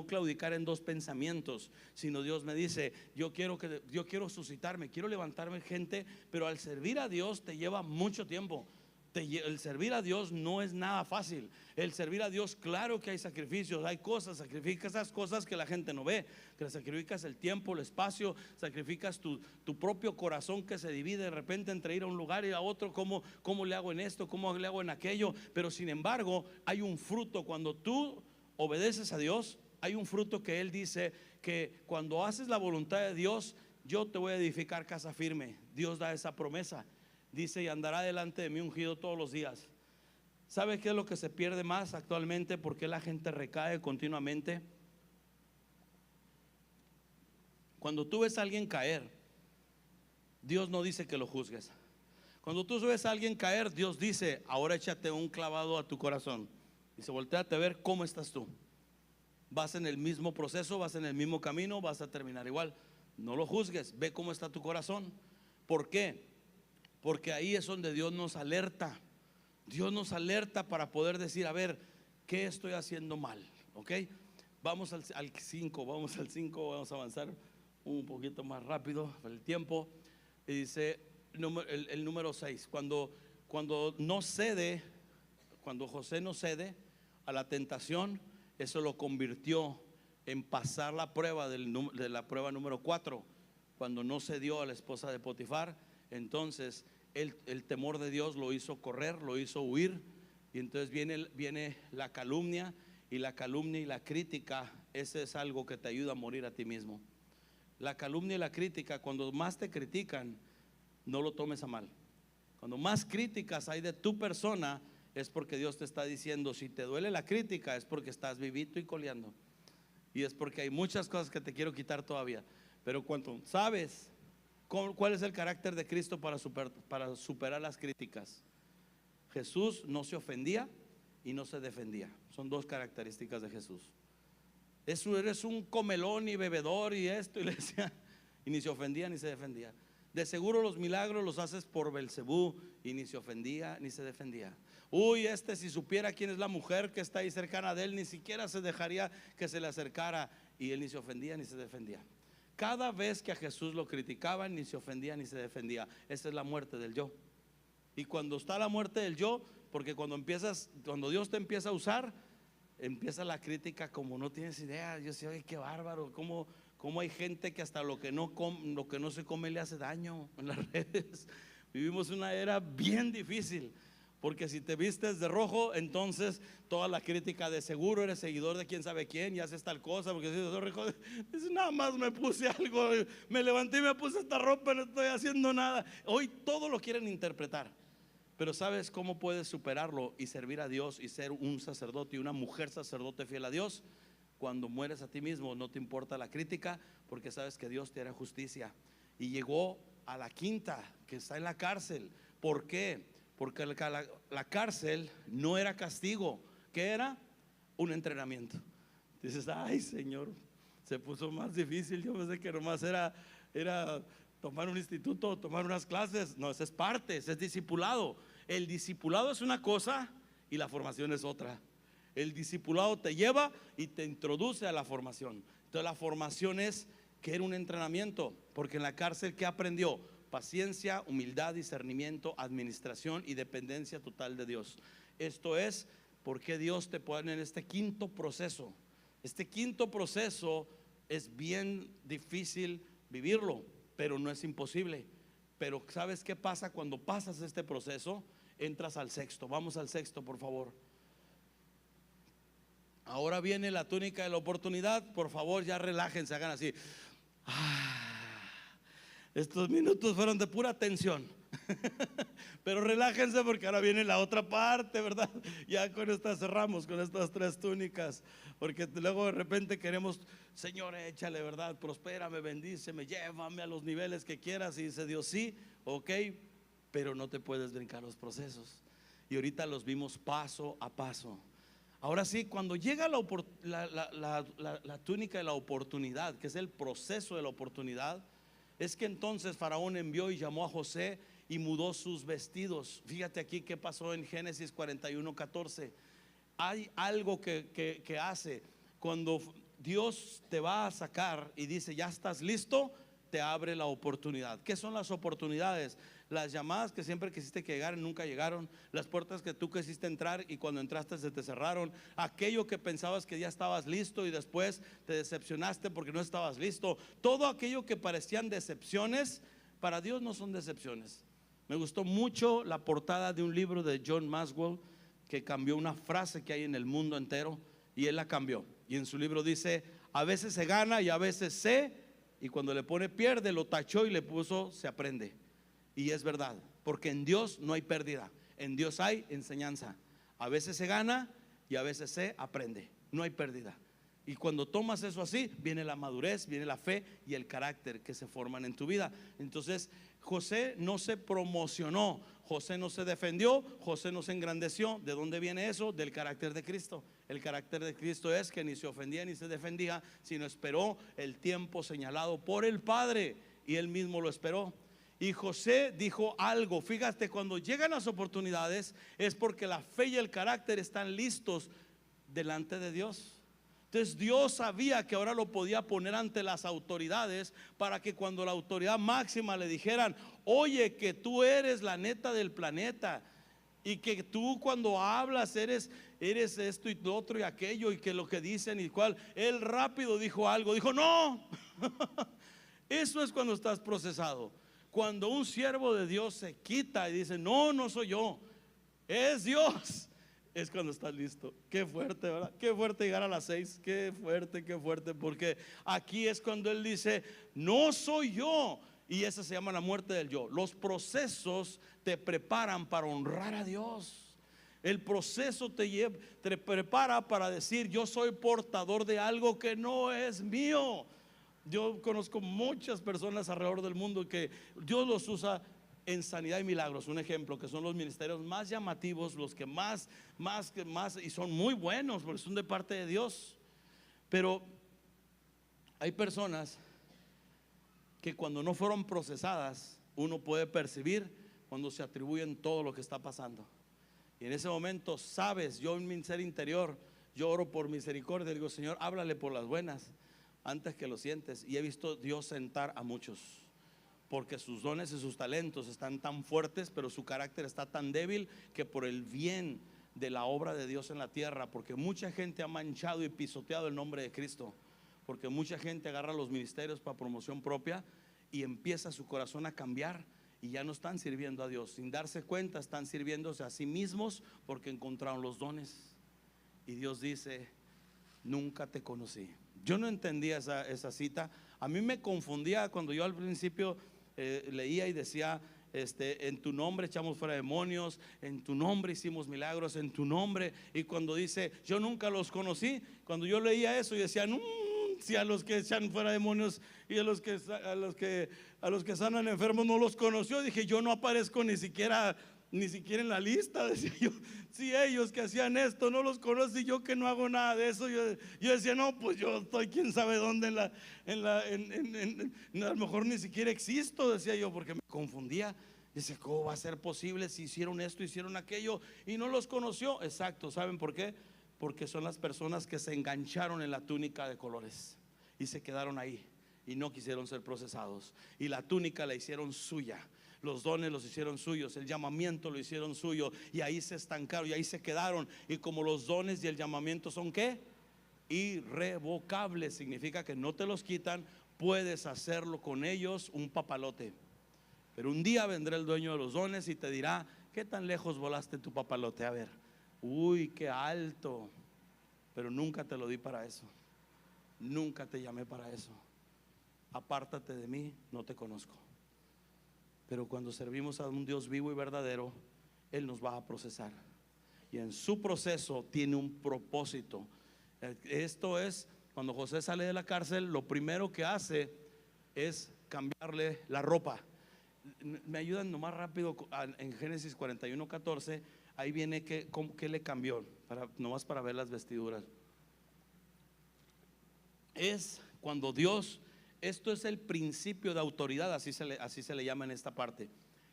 claudicar en dos pensamientos, sino Dios me dice, yo quiero suscitarme, quiero levantarme gente, pero al servir a Dios te lleva mucho tiempo. El servir a Dios no es nada fácil. El servir a Dios, claro que hay sacrificios, hay cosas, sacrificas esas cosas que la gente no ve, que sacrificas el tiempo, el espacio, sacrificas tu propio corazón, que se divide de repente entre ir a un lugar y a otro. ¿Cómo le hago en esto? ¿Cómo le hago en aquello? Pero sin embargo hay un fruto cuando tú obedeces a Dios. Hay un fruto que Él dice que cuando haces la voluntad de Dios, yo te voy a edificar casa firme. Dios da esa promesa. Dice, y andará delante de mí ungido todos los días. ¿Sabe qué es lo que se pierde más actualmente? ¿Por qué la gente recae continuamente? Cuando tú ves a alguien caer, Dios no dice que lo juzgues. Cuando tú ves a alguien caer, Dios dice, ahora échate un clavado a tu corazón. Y se volteate a ver cómo estás tú. Vas en el mismo proceso, vas en el mismo camino, vas a terminar igual. No lo juzgues, ve cómo está tu corazón. ¿Por qué? Porque ahí es donde Dios nos alerta. Dios nos alerta para poder decir, a ver, ¿qué estoy haciendo mal? ¿Ok? Vamos al 5, vamos a avanzar un poquito más rápido por el tiempo. Y dice el número 6, cuando José no cede a la tentación, eso lo convirtió en pasar la prueba de la prueba número 4. Cuando no cedió a la esposa de Potifar, entonces el temor de Dios lo hizo correr, lo hizo huir. Y entonces viene la calumnia, y la crítica. Ese es algo que te ayuda a morir a ti mismo. La calumnia y la crítica, cuando más te critican, no lo tomes a mal. Cuando más críticas hay de tu persona, es porque Dios te está diciendo, si te duele la crítica, es porque estás vivito y coleando, y es porque hay muchas cosas que te quiero quitar todavía. Pero cuando sabes cuál es el carácter de Cristo para superar las críticas, Jesús no se ofendía y no se defendía. Son dos características de Jesús. Eres un comelón y bebedor y esto, y le decía, y ni se ofendía ni se defendía. De seguro los milagros los haces por Belcebú, y ni se ofendía ni se defendía. Uy, si supiera quién es la mujer que está ahí cercana de él, ni siquiera se dejaría que se le acercara, y él ni se ofendía ni se defendía. Cada vez que a Jesús lo criticaban, ni se ofendía ni se defendía. Esa es la muerte del yo. Y cuando está la muerte del yo, porque cuando Dios te empieza a usar, empieza la crítica como no tienes idea. Yo sé, oye, qué bárbaro, cómo hay gente que hasta lo que no se come le hace daño en las redes. Vivimos una era bien difícil, porque si te vistes de rojo, entonces toda la crítica, de seguro eres seguidor de quién sabe quién y haces tal cosa. Porque si nada más me puse algo, me levanté y me puse esta ropa, no estoy haciendo nada. Hoy todo lo quieren interpretar. Pero ¿sabes cómo puedes superarlo y servir a Dios y ser un sacerdote y una mujer sacerdote fiel a Dios? Cuando mueres a ti mismo, no te importa la crítica, porque sabes que Dios te hará justicia. Y llegó a la quinta, que está en la cárcel. ¿Por qué? Porque la cárcel no era castigo. ¿Qué era? Un entrenamiento. Dices, ay Señor, se puso más difícil. Yo pensé que nomás era tomar un instituto, tomar unas clases. No, eso es parte, eso es discipulado. El discipulado es una cosa y la formación es otra. El discipulado te lleva y te introduce a la formación. Entonces la formación es que era un entrenamiento, porque en la cárcel ¿qué aprendió? Paciencia, humildad, discernimiento, administración y dependencia total de Dios. Esto es porque Dios te pone en este quinto proceso. Este quinto proceso es bien difícil vivirlo, pero no es imposible. Pero ¿sabes qué pasa cuando pasas este proceso? Entras al sexto. Vamos al sexto, por favor. Ahora viene la túnica de la oportunidad. Por favor, ya relájense, hagan así. Estos minutos fueron de pura tensión. Pero relájense porque ahora viene la otra parte, ¿verdad? Ya con esta cerramos, con estas tres túnicas. Porque luego de repente queremos, Señor, échale, ¿verdad? Prospérame, bendíceme, llévame a los niveles que quieras. Y dice Dios, sí, ok, pero no te puedes brincar los procesos. Y ahorita los vimos paso a paso. Ahora sí, cuando llega la túnica de la oportunidad, que es el proceso de la oportunidad, es que entonces Faraón envió y llamó a José y mudó sus vestidos. Fíjate aquí qué pasó en Génesis 41:14. Hay algo que hace cuando Dios te va a sacar y dice, ya estás listo, te abre la oportunidad. ¿Qué son las oportunidades? Las llamadas que siempre quisiste que llegaran, nunca llegaron. Las puertas que tú quisiste entrar y cuando entraste se te cerraron. Aquello que pensabas que ya estabas listo y después te decepcionaste porque no estabas listo. Todo aquello que parecían decepciones, para Dios no son decepciones. Me gustó mucho la portada de un libro de John Maxwell que cambió una frase que hay en el mundo entero, y él la cambió. Y en su libro dice, a veces se gana y a veces y cuando le pone pierde, lo tachó y le puso se aprende. Y es verdad, porque en Dios no hay pérdida, en Dios hay enseñanza. A veces se gana y a veces se aprende, no hay pérdida. Y cuando tomas eso así, viene la madurez, viene la fe y el carácter que se forman en tu vida. Entonces José no se promocionó, José no se defendió, José no se engrandeció. ¿De dónde viene eso? Del carácter de Cristo. El carácter de Cristo es que ni se ofendía ni se defendía, sino esperó el tiempo señalado por el Padre, y él mismo lo esperó. Y José dijo algo. Fíjate, cuando llegan las oportunidades es porque la fe y el carácter están listos delante de Dios. Entonces Dios sabía que ahora lo podía poner ante las autoridades para que cuando la autoridad máxima le dijeran, oye, que tú eres la neta del planeta y que tú cuando hablas eres esto y lo otro y aquello, y que lo que dicen y cual, él rápido dijo algo, dijo no. Eso es cuando estás procesado. Cuando un siervo de Dios se quita y dice, no, no soy yo, es Dios, es cuando estás listo. Qué fuerte, ¿verdad? Qué fuerte llegar a las 6. Qué fuerte, porque aquí es cuando él dice, no soy yo. Y esa se llama la muerte del yo. Los procesos te preparan para honrar a Dios. El proceso te prepara para decir, yo soy portador de algo que no es mío. Yo conozco muchas personas alrededor del mundo que Dios los usa en sanidad y milagros. Un ejemplo, que son los ministerios más llamativos, los que más y son muy buenos porque son de parte de Dios. Pero hay personas que cuando no fueron procesadas, uno puede percibir cuando se atribuyen todo lo que está pasando. Y en ese momento sabes, yo en mi ser interior, yo oro por misericordia, digo, Señor, háblale por las buenas antes que lo sientes. Y he visto Dios sentar a muchos porque sus dones y sus talentos están tan fuertes, pero su carácter está tan débil, que por el bien de la obra de Dios en la tierra, porque mucha gente ha manchado y pisoteado el nombre de Cristo, porque mucha gente agarra los ministerios para promoción propia y empieza su corazón a cambiar y ya no están sirviendo a Dios. Sin darse cuenta están sirviéndose a sí mismos porque encontraron los dones. Y Dios dice, nunca te conocí. Yo no entendía esa cita. A mí me confundía cuando yo al principio leía y decía, en tu nombre echamos fuera demonios, en tu nombre hicimos milagros, en tu nombre. Y cuando dice, yo nunca los conocí, cuando yo leía eso y decía, si a los que echan fuera demonios y a los que sanan enfermos no los conoció, dije, yo no aparezco ni siquiera en la lista, decía yo. Si ellos que hacían esto no los conocí, yo que no hago nada de eso, yo decía, no, pues yo estoy quién sabe dónde a lo mejor ni siquiera existo, decía yo, porque me confundía. Dice, ¿cómo va a ser posible si hicieron esto, hicieron aquello y no los conoció? Exacto, ¿saben por qué? Porque son las personas que se engancharon en la túnica de colores y se quedaron ahí y no quisieron ser procesados, y la túnica la hicieron suya. Los dones los hicieron suyos, el llamamiento lo hicieron suyo, y ahí se estancaron y ahí se quedaron. Y como los dones y el llamamiento son ¿qué? Irrevocables, significa que no te los quitan, puedes hacerlo con ellos un papalote. Pero un día vendrá el dueño de los dones y te dirá, ¿qué tan lejos volaste tu papalote? A ver, uy, qué alto, pero nunca te lo di para eso, nunca te llamé para eso, apártate de mí, no te conozco. Pero cuando servimos a un Dios vivo y verdadero, Él nos va a procesar, y en su proceso tiene un propósito. Esto es, cuando José sale de la cárcel, lo primero que hace es cambiarle la ropa. Me ayudan nomás rápido en Génesis 41:14. Ahí viene que le cambió, nomás para ver las vestiduras. Es cuando Dios, esto es el principio de autoridad, así se le llama en esta parte.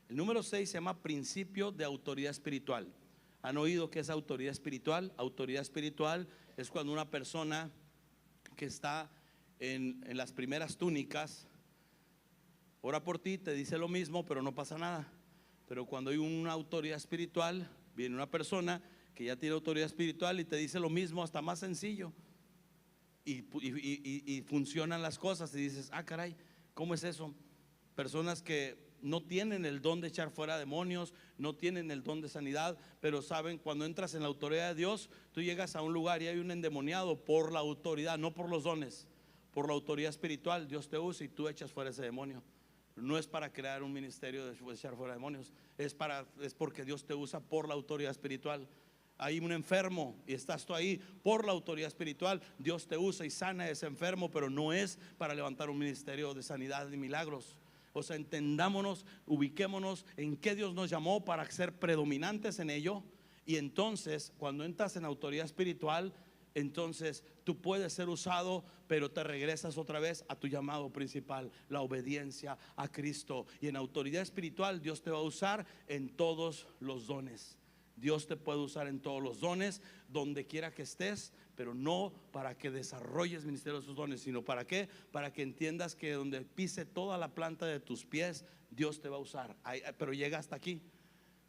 El número 6 se llama principio de autoridad espiritual. ¿Han oído qué es autoridad espiritual? Autoridad espiritual es cuando una persona que está en las primeras túnicas ora por ti, te dice lo mismo, pero no pasa nada. Pero cuando hay una autoridad espiritual, viene una persona que ya tiene autoridad espiritual y te dice lo mismo, hasta más sencillo, y funcionan las cosas, y dices, ah, caray, ¿cómo es eso? Personas que no tienen el don de echar fuera demonios, no tienen el don de sanidad, pero saben, cuando entras en la autoridad de Dios, tú llegas a un lugar y hay un endemoniado por la autoridad, no por los dones, por la autoridad espiritual. Dios te usa y tú echas fuera ese demonio. No es para crear un ministerio de echar fuera demonios, es porque Dios te usa por la autoridad espiritual. Hay un enfermo y estás tú ahí por la autoridad espiritual, Dios te usa y sana a ese enfermo, pero no es para levantar un ministerio de sanidad y milagros. O sea, entendámonos, ubiquémonos en qué Dios nos llamó para ser predominantes en ello. Y entonces, cuando entras en autoridad espiritual, entonces tú puedes ser usado, pero te regresas otra vez a tu llamado principal, la obediencia a Cristo. Y en autoridad espiritual Dios te va a usar en todos los dones. Dios te puede usar en todos los dones, donde quiera que estés, pero no para que desarrolles ministerio de sus dones, sino para qué, para que entiendas que donde pise toda la planta de tus pies, Dios te va a usar. Pero llega hasta aquí.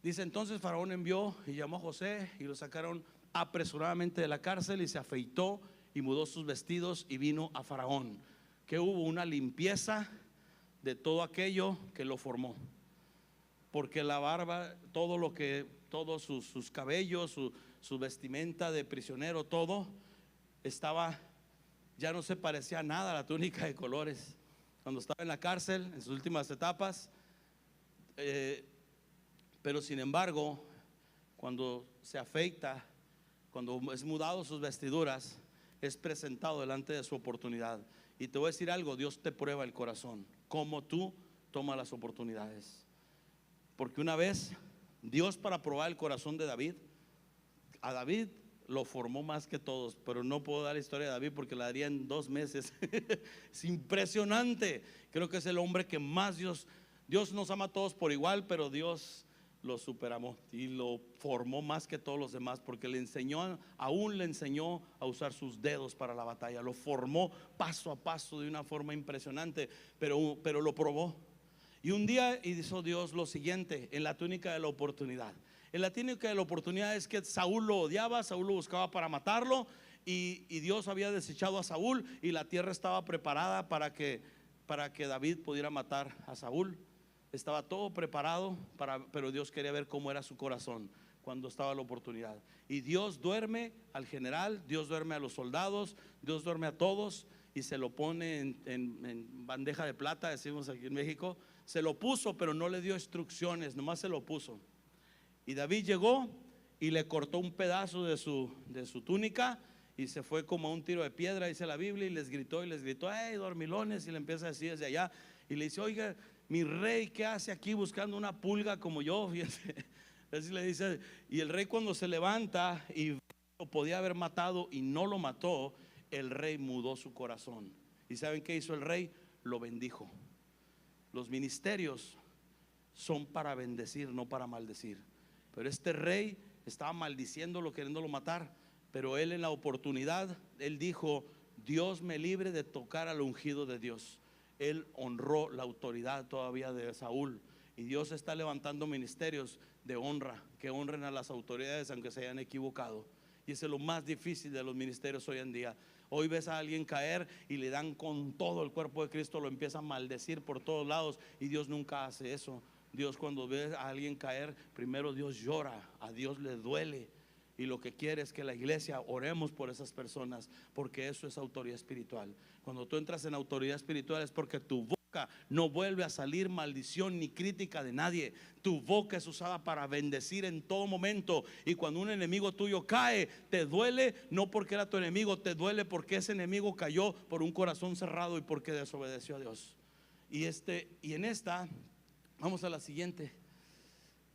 Dice, entonces Faraón envió y llamó a José y lo sacaron apresuradamente de la cárcel, y se afeitó y mudó sus vestidos y vino a Faraón. Que hubo una limpieza de todo aquello que lo formó, porque la barba, todos sus cabellos, su vestimenta de prisionero, todo estaba, ya no se parecía nada a la túnica de colores cuando estaba en la cárcel en sus últimas etapas. Pero sin embargo, cuando se afeita, cuando es mudado sus vestiduras, es presentado delante de su oportunidad. Y te voy a decir algo, Dios te prueba el corazón, cómo tú tomas las oportunidades. Porque una vez Dios, para probar el corazón de David, a David lo formó más que todos, pero no puedo dar la historia de David porque la daría en 2 meses. Es impresionante. Creo que es el hombre que más Dios nos ama a todos por igual, pero Dios lo superamó y lo formó más que todos los demás, porque le enseñó a usar sus dedos para la batalla. Lo formó paso a paso de una forma impresionante, pero lo probó. Y un día hizo Dios lo siguiente en la túnica de la oportunidad. En la túnica de la oportunidad es que Saúl lo odiaba, Saúl lo buscaba para matarlo, y Dios había desechado a Saúl, y la tierra estaba preparada para que David pudiera matar a Saúl. Estaba todo preparado pero Dios quería ver cómo era su corazón cuando estaba la oportunidad. Y Dios duerme al general, Dios duerme a los soldados, Dios duerme a todos, y se lo pone en bandeja de plata, decimos aquí en México. Se lo puso, pero no le dio instrucciones, nomás se lo puso. Y David llegó y le cortó un pedazo de su túnica y se fue como a un tiro de piedra, dice la Biblia, y les gritó, ¡hey, dormilones! Y le empieza a decir desde allá, y le dice: oiga, mi rey, ¿qué hace aquí buscando una pulga como yo? Fíjate, así le dice. Y el rey, cuando se levanta y lo podía haber matado y no lo mató, el rey mudó su corazón. ¿Y saben qué hizo el rey? Lo bendijo. Los ministerios son para bendecir, no para maldecir. Pero este rey estaba maldiciéndolo, queriéndolo matar. Pero él, en la oportunidad, él dijo: Dios me libre de tocar al ungido de Dios. Él honró la autoridad todavía de Saúl. Y Dios está levantando ministerios de honra, que honren a las autoridades aunque se hayan equivocado. Y ese es lo más difícil de los ministerios hoy en día. Hoy ves a alguien caer y le dan con todo el cuerpo de Cristo, lo empiezan a maldecir por todos lados, y Dios nunca hace eso. Dios, cuando ve a alguien caer, primero Dios llora, a Dios le duele, y lo que quiere es que la iglesia oremos por esas personas, porque eso es autoridad espiritual. Cuando tú entras en autoridad espiritual es porque tu boca no vuelve a salir maldición ni crítica de nadie. Tu boca es usada para bendecir en todo momento. Y cuando un enemigo tuyo cae, te duele no porque era tu enemigo, te duele porque ese enemigo cayó por un corazón cerrado y porque desobedeció a Dios. Y en esta, vamos a la siguiente.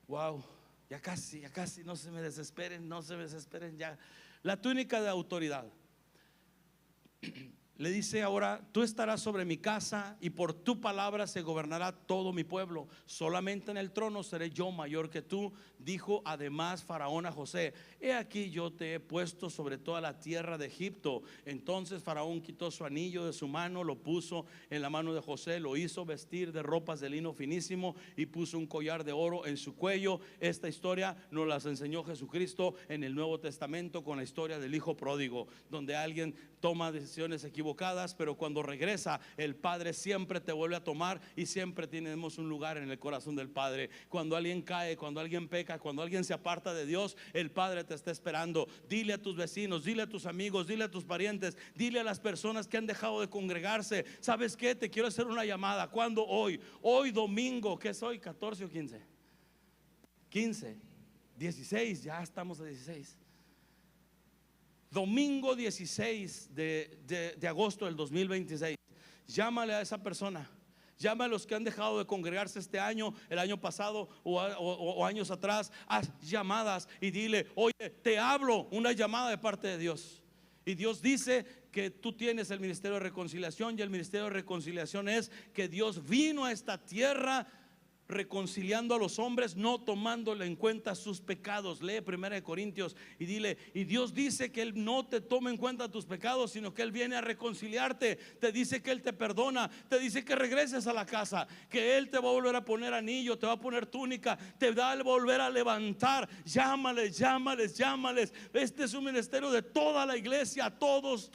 Wow, ya casi, no se me desesperen, ya. La túnica de autoridad. Le dice ahora: tú estarás sobre mi casa y por tu palabra se gobernará todo mi pueblo. Solamente en el trono seré yo mayor que tú. Dijo además Faraón a José: he aquí yo te he puesto sobre toda la tierra de Egipto. Entonces Faraón quitó su anillo de su mano, lo puso en la mano de José, lo hizo vestir de ropas de lino finísimo y puso un collar de oro en su cuello. Esta historia nos las enseñó Jesucristo en el Nuevo Testamento con la historia del hijo pródigo, donde alguien toma decisiones equivocadas, pero cuando regresa, el Padre siempre te vuelve a tomar, y siempre tenemos un lugar en el corazón del Padre. Cuando alguien cae, cuando alguien peca, cuando alguien se aparta de Dios, el Padre te está esperando. Dile a tus vecinos, dile a tus amigos, dile a tus parientes, dile a las personas que han dejado de congregarse: ¿sabes qué? Te quiero hacer una llamada. ¿Cuándo? Hoy domingo, ¿qué es hoy? ¿14 o 15? 15, 16, ya estamos a 16. Domingo 16 de agosto del 2026. Llámale a esa persona. Llama a los que han dejado de congregarse este año, el año pasado o años atrás. Haz llamadas y dile: oye, te hablo, una llamada de parte de Dios. Y Dios dice que tú tienes el ministerio de reconciliación, y el ministerio de reconciliación es que Dios vino a esta tierra reconciliando a los hombres, no tomándole en cuenta sus pecados. Lee 1 Corintios y dile: y Dios dice que Él no te toma en cuenta tus pecados, sino que Él viene a reconciliarte. Te dice que Él te perdona, te dice que regreses a la casa, que Él te va a volver a poner anillo, te va a poner túnica, te va a volver a levantar. Llámales. Este es un ministerio de toda la iglesia, todos.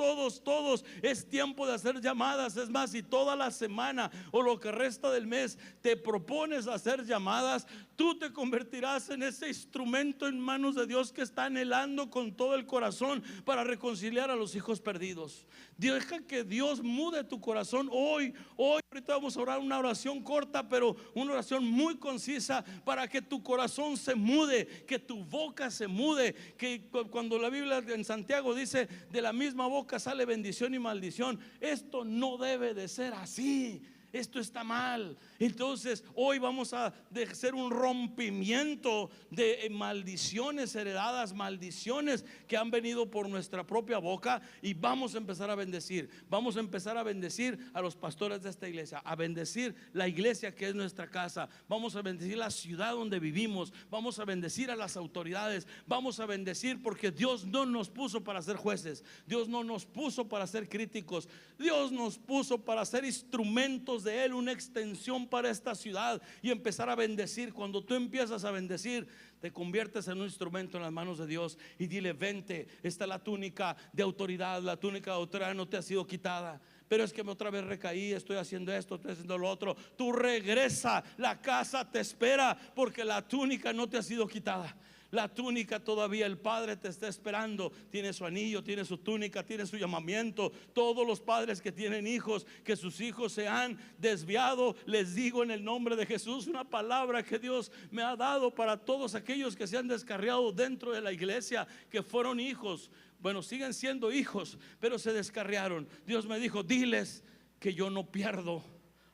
Es tiempo de hacer llamadas. Es más, si toda la semana o lo que resta del mes te propones a hacer llamadas, tú te convertirás en ese instrumento en manos de Dios que está anhelando con todo el corazón para reconciliar a los hijos perdidos. Deja que Dios mude tu corazón hoy. Ahorita vamos a orar una oración corta, pero una oración muy concisa, para que tu corazón se mude, que tu boca se mude. Que cuando la Biblia en Santiago dice: de la misma boca sale bendición y maldición. Esto no debe de ser así. Esto está mal. Entonces hoy vamos a hacer un rompimiento de maldiciones heredadas, maldiciones que han venido por nuestra propia boca, y vamos a empezar a bendecir. Vamos a empezar a bendecir a los pastores de esta iglesia, a bendecir la iglesia que es nuestra casa. Vamos a bendecir la ciudad donde vivimos. Vamos a bendecir a las autoridades. Vamos a bendecir porque Dios no nos puso para ser jueces. Dios no nos puso para ser críticos. Dios nos puso para ser instrumentos de Él, una extensión para esta ciudad, y empezar a bendecir. Cuando tú empiezas a bendecir, te conviertes en un instrumento en las manos de Dios. Y dile: vente, está la túnica de autoridad. La túnica de autoridad no te ha sido quitada. Pero es que otra vez recaí, estoy haciendo esto, estoy haciendo lo otro. Tú regresa, la casa te espera, porque la túnica no te ha sido quitada. La túnica todavía el Padre te está esperando. Tiene su anillo, tiene su túnica, tiene su llamamiento. Todos los padres que tienen hijos, que sus hijos se han desviado, les digo en el nombre de Jesús una palabra que Dios me ha dado para todos aquellos que se han descarriado dentro de la iglesia, que fueron hijos. Bueno, siguen siendo hijos, pero se descarriaron. Dios me dijo: diles que yo no pierdo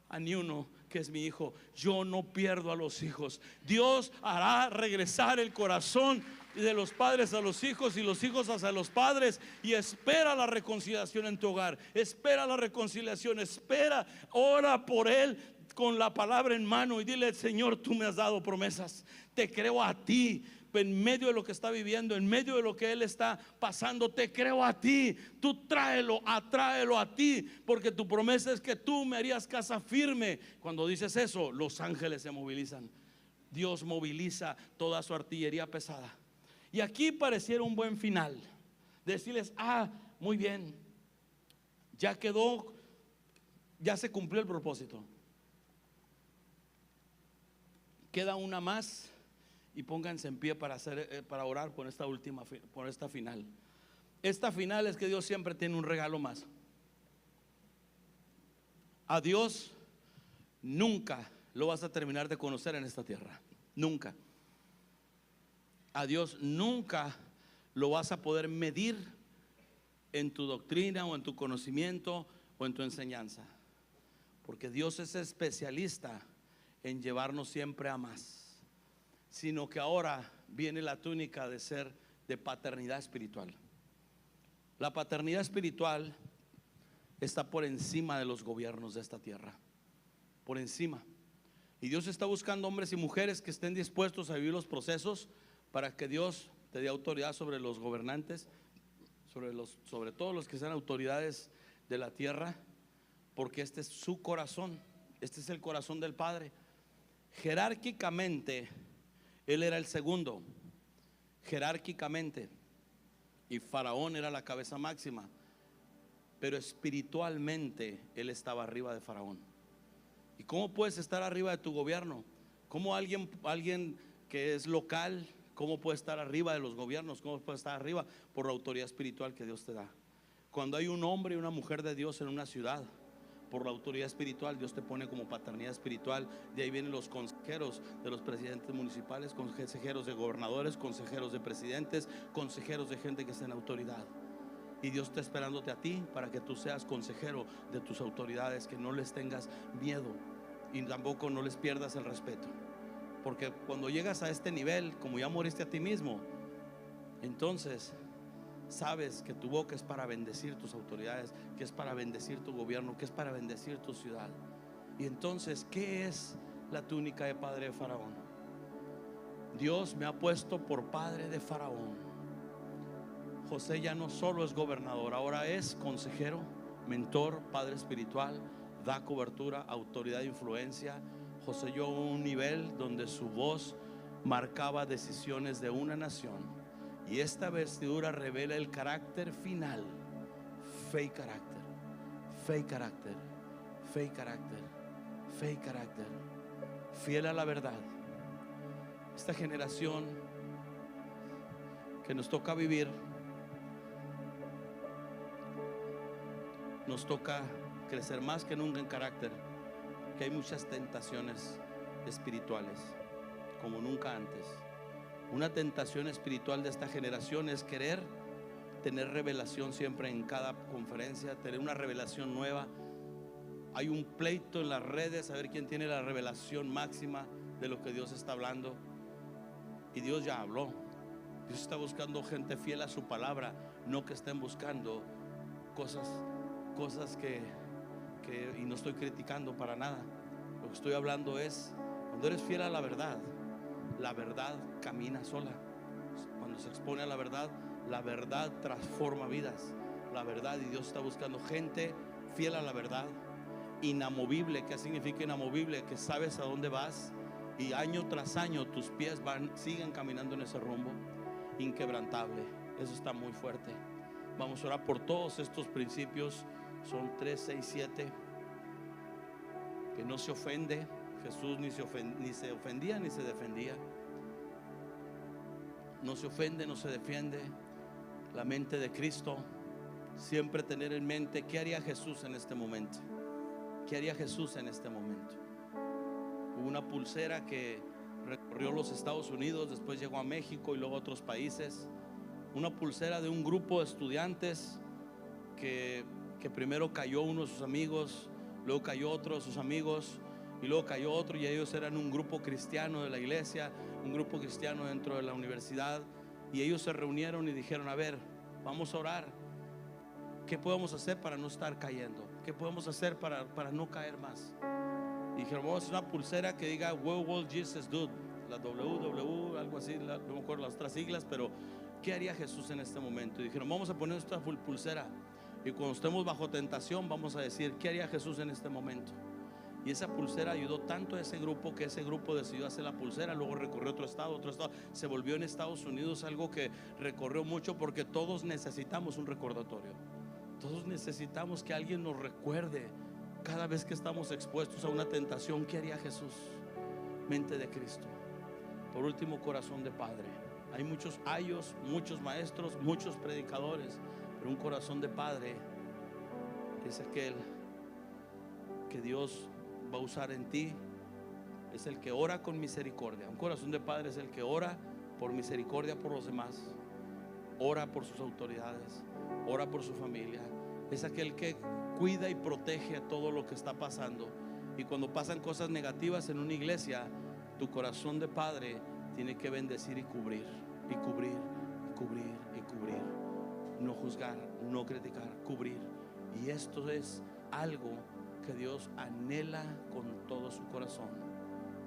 a ni uno que es mi hijo. Yo no pierdo a los hijos. Dios hará regresar el corazón de los padres a los hijos y los hijos hacia los padres. Y espera la reconciliación en tu hogar. Espera la reconciliación. Espera, ora por él con la palabra en mano y dile: Señor, tú me has dado promesas. Te creo a ti. En medio de lo que está viviendo, en medio de lo que él está pasando, te creo a ti. Tú tráelo, atráelo a ti, porque tu promesa es que tú me harías casa firme. Cuando dices eso, los ángeles se movilizan. Dios moviliza toda su artillería pesada. Y aquí pareciera un buen final, decirles: muy bien, ya quedó, ya se cumplió el propósito. Queda una más. Y pónganse en pie para orar por esta última, por esta final. Esta final es que Dios siempre tiene un regalo más. A Dios nunca lo vas a terminar de conocer en esta tierra. Nunca. A Dios nunca lo vas a poder medir en tu doctrina o en tu conocimiento o en tu enseñanza. Porque Dios es especialista en llevarnos siempre a más. Sino que ahora viene la túnica de ser de paternidad espiritual. La paternidad espiritual está por encima de los gobiernos de esta tierra. Por encima. Y Dios está buscando hombres y mujeres que estén dispuestos a vivir los procesos para que Dios te dé autoridad sobre los gobernantes, sobre todos los que sean autoridades de la tierra, porque este es su corazón. Este es el corazón del Padre. Jerárquicamente él era el segundo, jerárquicamente, y Faraón era la cabeza máxima, pero espiritualmente él estaba arriba de Faraón. ¿Y cómo puedes estar arriba de tu gobierno? ¿Cómo alguien que es local, cómo puede estar arriba de los gobiernos? ¿Cómo puede estar arriba? Por la autoridad espiritual que Dios te da. Cuando hay un hombre y una mujer de Dios en una ciudad, por la autoridad espiritual, Dios te pone como paternidad espiritual. De ahí vienen los consejeros de los presidentes municipales, consejeros de gobernadores, consejeros de presidentes, consejeros de gente que está en autoridad. Y Dios está esperándote a ti para que tú seas consejero de tus autoridades, que no les tengas miedo y tampoco no les pierdas el respeto. Porque cuando llegas a este nivel, como ya moriste a ti mismo, entonces sabes que tu boca es para bendecir tus autoridades, que es para bendecir tu gobierno, que es para bendecir tu ciudad. Y entonces, ¿qué es la túnica de padre de Faraón? Dios me ha puesto por padre de Faraón. José ya no solo es gobernador, ahora es consejero, mentor, padre espiritual, da cobertura, autoridad e influencia. José llegó a un nivel donde su voz marcaba decisiones de una nación. Y esta vestidura revela el carácter final. Fe y carácter, fe y carácter, fe y carácter, fe y carácter. Fiel a la verdad. Esta generación que nos toca vivir, nos toca crecer más que nunca en carácter. Que hay muchas tentaciones espirituales como nunca antes. Una tentación espiritual de esta generación es querer tener revelación siempre en cada conferencia, tener una revelación nueva. Hay un pleito en las redes a ver quién tiene la revelación máxima de lo que Dios está hablando. Y Dios ya habló. Dios está buscando gente fiel a su palabra, no que estén buscando cosas que y no estoy criticando para nada. Lo que estoy hablando es cuando eres fiel a la verdad camina sola. Cuando se expone a la verdad transforma vidas. La verdad, y Dios está buscando gente fiel a la verdad, inamovible. ¿Qué significa inamovible? Que sabes a dónde vas y año tras año tus pies siguen caminando en ese rumbo, inquebrantable. Eso está muy fuerte. Vamos a orar por todos estos principios. Son 3, 6, 7. Que no se ofende. Jesús ni se ofendía ni se defendía. no se ofende, no se defiende. La mente de Cristo, siempre tener en mente qué haría Jesús en este momento. ¿Qué haría Jesús en este momento? Hubo una pulsera que recorrió los Estados Unidos, después llegó a México y luego a otros países. Una pulsera de un grupo de estudiantes que primero cayó uno de sus amigos, luego cayó otro de sus amigos y luego cayó otro, y ellos eran un grupo cristiano de la iglesia, un grupo cristiano dentro de la universidad, y ellos se reunieron y dijeron: a ver, vamos a orar. ¿Qué podemos hacer para no estar cayendo? ¿Qué podemos hacer para no caer más? Y dijeron: vamos a hacer una pulsera que diga What will Jesus do? La WW, algo así, no me acuerdo las otras siglas, pero ¿qué haría Jesús en este momento? Y dijeron: vamos a poner esta pulsera, y cuando estemos bajo tentación vamos a decir ¿qué haría Jesús en este momento? Y esa pulsera ayudó tanto a ese grupo que ese grupo decidió hacer la pulsera. Luego recorrió otro estado, se volvió en Estados Unidos algo que recorrió mucho, porque todos necesitamos un recordatorio. Todos necesitamos que alguien nos recuerde cada vez que estamos expuestos a una tentación. ¿Qué haría Jesús? Mente de Cristo. Por último, corazón de Padre. Hay muchos ayos, muchos maestros, muchos predicadores, pero un corazón de Padre es aquel que Dios va a usar en ti. Es el que ora con misericordia. Un corazón de Padre es el que ora por misericordia por los demás, ora por sus autoridades, ora por su familia. Es aquel que cuida y protege a todo lo que está pasando. Y cuando pasan cosas negativas en una iglesia, tu corazón de Padre tiene que bendecir y cubrir, y cubrir, y cubrir, y cubrir. No juzgar, no criticar, cubrir. Y esto es algo que Dios anhela con todo su corazón.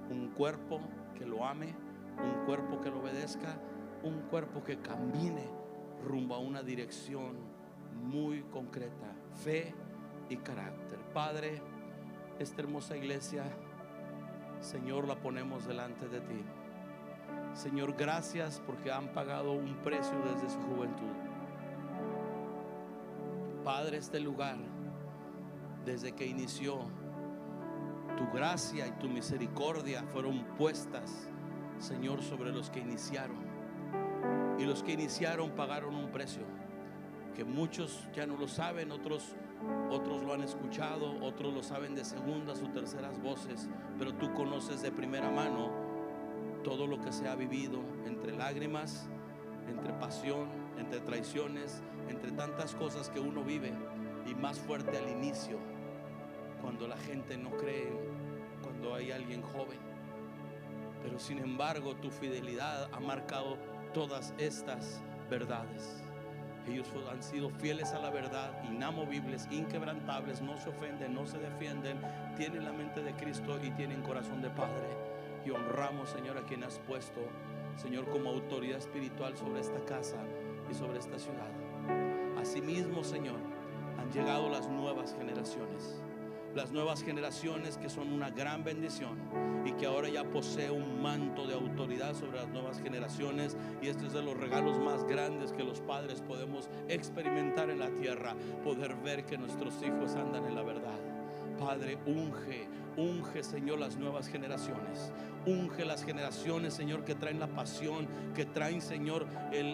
Un cuerpo que lo ame, un cuerpo que lo obedezca, un cuerpo que camine rumbo a una dirección muy concreta: fe y carácter. Padre, esta hermosa iglesia, Señor, la ponemos delante de ti. Señor, gracias porque han pagado un precio desde su juventud. Padre, este lugar, desde que inició, tu gracia y tu misericordia fueron puestas, Señor, sobre los que iniciaron. Y los que iniciaron pagaron un precio que muchos ya no lo saben, otros lo han escuchado, otros lo saben de segundas o terceras voces, pero tú conoces de primera mano todo lo que se ha vivido, entre lágrimas, entre pasión, entre traiciones, entre tantas cosas que uno vive. Y más fuerte al inicio, cuando la gente no cree, cuando hay alguien joven. Pero sin embargo, tu fidelidad ha marcado todas estas verdades. Ellos han sido fieles a la verdad, inamovibles, inquebrantables, no se ofenden, no se defienden, tienen la mente de Cristo y tienen corazón de Padre. Y honramos, Señor, a quien has puesto, Señor, como autoridad espiritual sobre esta casa y sobre esta ciudad. Asimismo, Señor, han llegado las nuevas generaciones. Las nuevas generaciones que son una gran bendición y que ahora ya posee un manto de autoridad sobre las nuevas generaciones. Y este es de los regalos más grandes que los padres podemos experimentar en la tierra: poder ver que nuestros hijos andan en la verdad. Padre, unge, Señor, las nuevas generaciones. Unge las generaciones, Señor, que traen la pasión, que traen, Señor,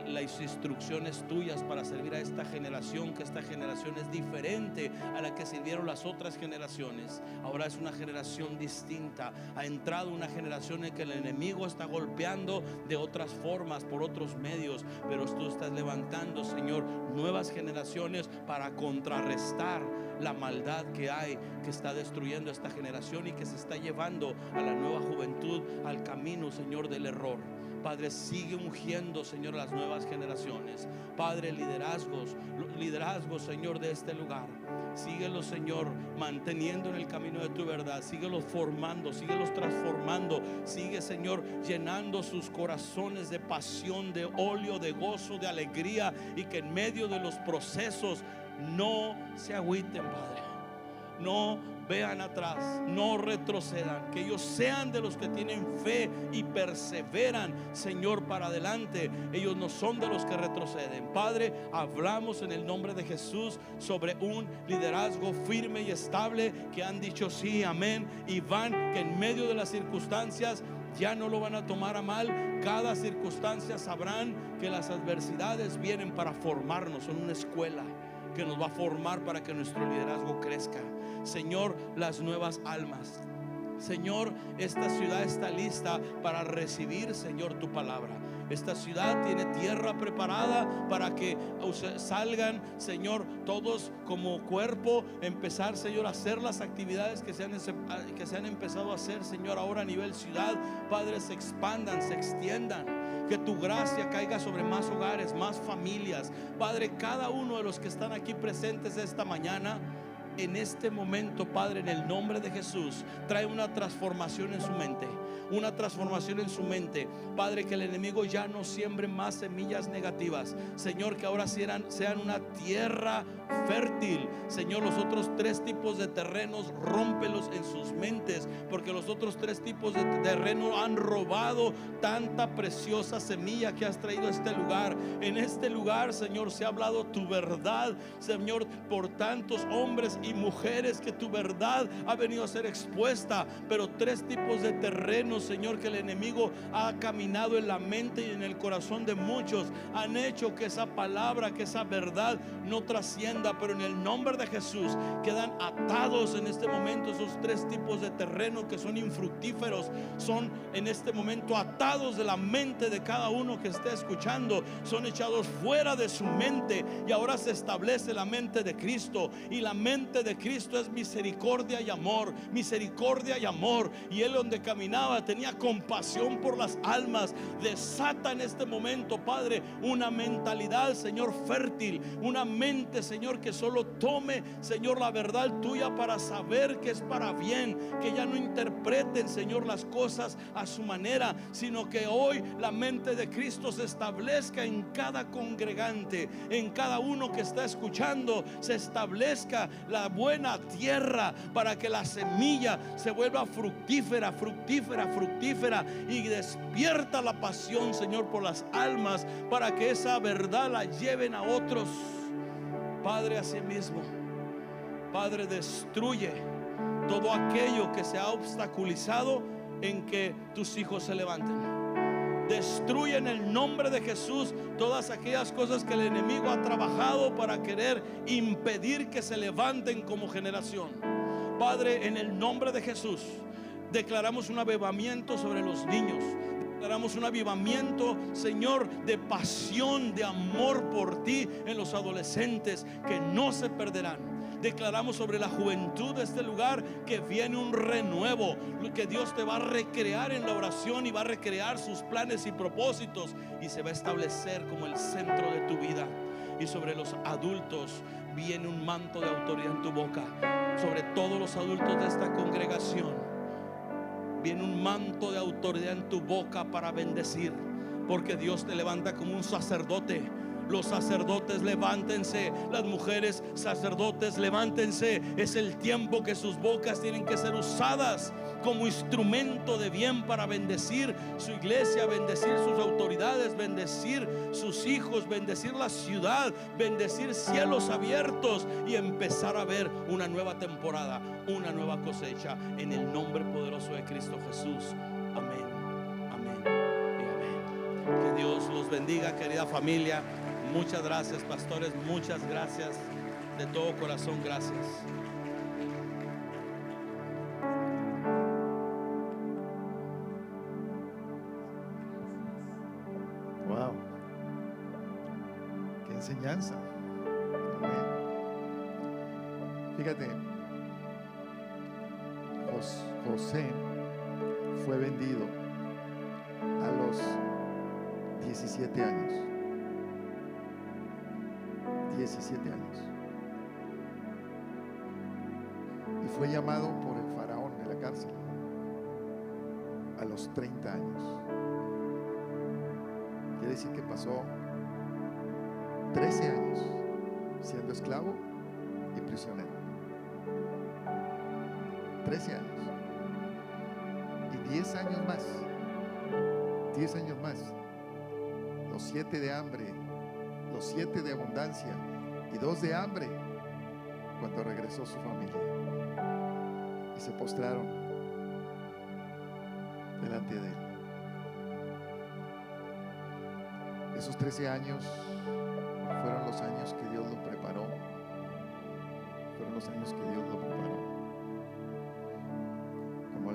las instrucciones tuyas para servir a esta generación, que esta generación es diferente a la que sirvieron las otras generaciones. Ahora es una generación distinta. Ha entrado una generación en que el enemigo está golpeando de otras formas, por otros medios, pero tú estás levantando, Señor, nuevas generaciones para contrarrestar la maldad que hay, que está destruyendo esta generación y que se está llevando a la nueva juventud al camino, Señor, del error. Padre, sigue ungiendo, Señor, las nuevas generaciones. Padre, liderazgos, Señor, de este lugar. Síguelos, Señor, manteniendo en el camino de tu verdad. Síguelos formando, síguelos transformando. Sigue, Señor, llenando sus corazones de pasión, de óleo, de gozo, de alegría, y que en medio de los procesos no se agüiten, Padre. No vean atrás, no retrocedan, que ellos sean de los que tienen fe y perseveran, Señor, para adelante. Ellos no son de los que retroceden. Padre, hablamos en el nombre de Jesús sobre un liderazgo firme y estable, que han dicho sí, amén, y van, que en medio de las circunstancias ya no lo van a tomar a mal. Cada circunstancia sabrán que las adversidades vienen para formarnos. Son una escuela que nos va a formar para que nuestro liderazgo crezca. Señor, las nuevas almas. Señor, esta ciudad está lista para recibir, Señor, tu palabra. Esta ciudad tiene tierra preparada para que salgan, Señor, todos como cuerpo, empezar, Señor, a hacer las actividades que se han empezado a hacer, Señor, ahora a nivel ciudad. Padre, se expandan, se extiendan. Que tu gracia caiga sobre más hogares, más familias. Padre, cada uno de los que están aquí presentes esta mañana, en este momento, Padre, en el nombre de Jesús, trae una transformación en su mente. Una transformación en su mente, Padre, que el enemigo ya no siembre más semillas negativas, Señor, que ahora sean una tierra fértil. Señor, los otros 3 tipos de terrenos, rómpelos en sus mentes, porque los otros 3 tipos de terreno han robado tanta preciosa semilla que has traído a este lugar. En este lugar, Señor, se ha hablado tu verdad, Señor, por tantos hombres y mujeres que tu verdad ha venido a ser expuesta. Pero 3 tipos de terrenos, Señor, que el enemigo ha caminado en la mente y en el corazón de muchos, han hecho que esa palabra, que esa verdad no trascienda. Pero en el nombre de Jesús quedan atados en este momento esos 3 tipos de terreno que son infructíferos. Son en este momento atados de la mente de cada uno que esté escuchando. Son echados fuera de su mente y ahora se establece la mente de Cristo. Y la mente de Cristo es misericordia y amor, misericordia y amor. Y él, donde caminaba, tenía compasión por las almas. Desata en este momento, Padre, una mentalidad, Señor, fértil, una mente, Señor, que solo tome, Señor, la verdad tuya para saber que es para bien. Que ya no interpreten, Señor, las cosas a su manera, sino que hoy la mente de Cristo se establezca en cada congregante, en cada uno que está escuchando. Se establezca la buena tierra para que la semilla se vuelva fructífera, fructífera, fructífera, y despierta la pasión, Señor, por las almas, para que esa verdad la lleven a otros. Padre, así mismo, Padre, destruye todo aquello que se ha obstaculizado en que tus hijos se levanten. Destruye en el nombre de Jesús todas aquellas cosas que el enemigo ha trabajado para querer impedir que se levanten como generación. Padre, en el nombre de Jesús, declaramos un avivamiento sobre los niños. Declaramos un avivamiento, Señor, de pasión, de amor por ti en los adolescentes, que no se perderán. Declaramos sobre la juventud de este lugar que viene un renuevo, que Dios te va a recrear en la oración y va a recrear sus planes y propósitos, y se va a establecer como el centro de tu vida. Y sobre los adultos viene un manto de autoridad en tu boca. Sobre todos los adultos de esta congregación viene un manto de autoridad en tu boca para bendecir, porque Dios te levanta como un sacerdote. Los sacerdotes, levántense. Las mujeres sacerdotes, levántense. Es el tiempo que sus bocas tienen que ser usadas como instrumento de bien para bendecir su iglesia, bendecir sus autoridades, bendecir sus hijos, bendecir la ciudad, bendecir cielos abiertos y empezar a ver una nueva temporada, una nueva cosecha, en el nombre poderoso de Cristo Jesús. Amén, amén y amén. Que Dios los bendiga, querida familia. Muchas gracias, pastores, muchas gracias, de todo corazón, gracias. Wow, qué enseñanza. Amén. Fíjate, José fue vendido a los 17 años. 17 años. Y fue llamado por el faraón de la cárcel a los 30 años. Quiere decir que pasó 13 años siendo esclavo y prisionero. 13 años. Y 10 años más. 10 años más. Los 7 de hambre, los 7 de abundancia y 2 de hambre, cuando regresó su familia y se postraron delante de Él. Esos 13 años fueron los años que Dios lo preparó. Fueron los años que Dios lo preparó. Como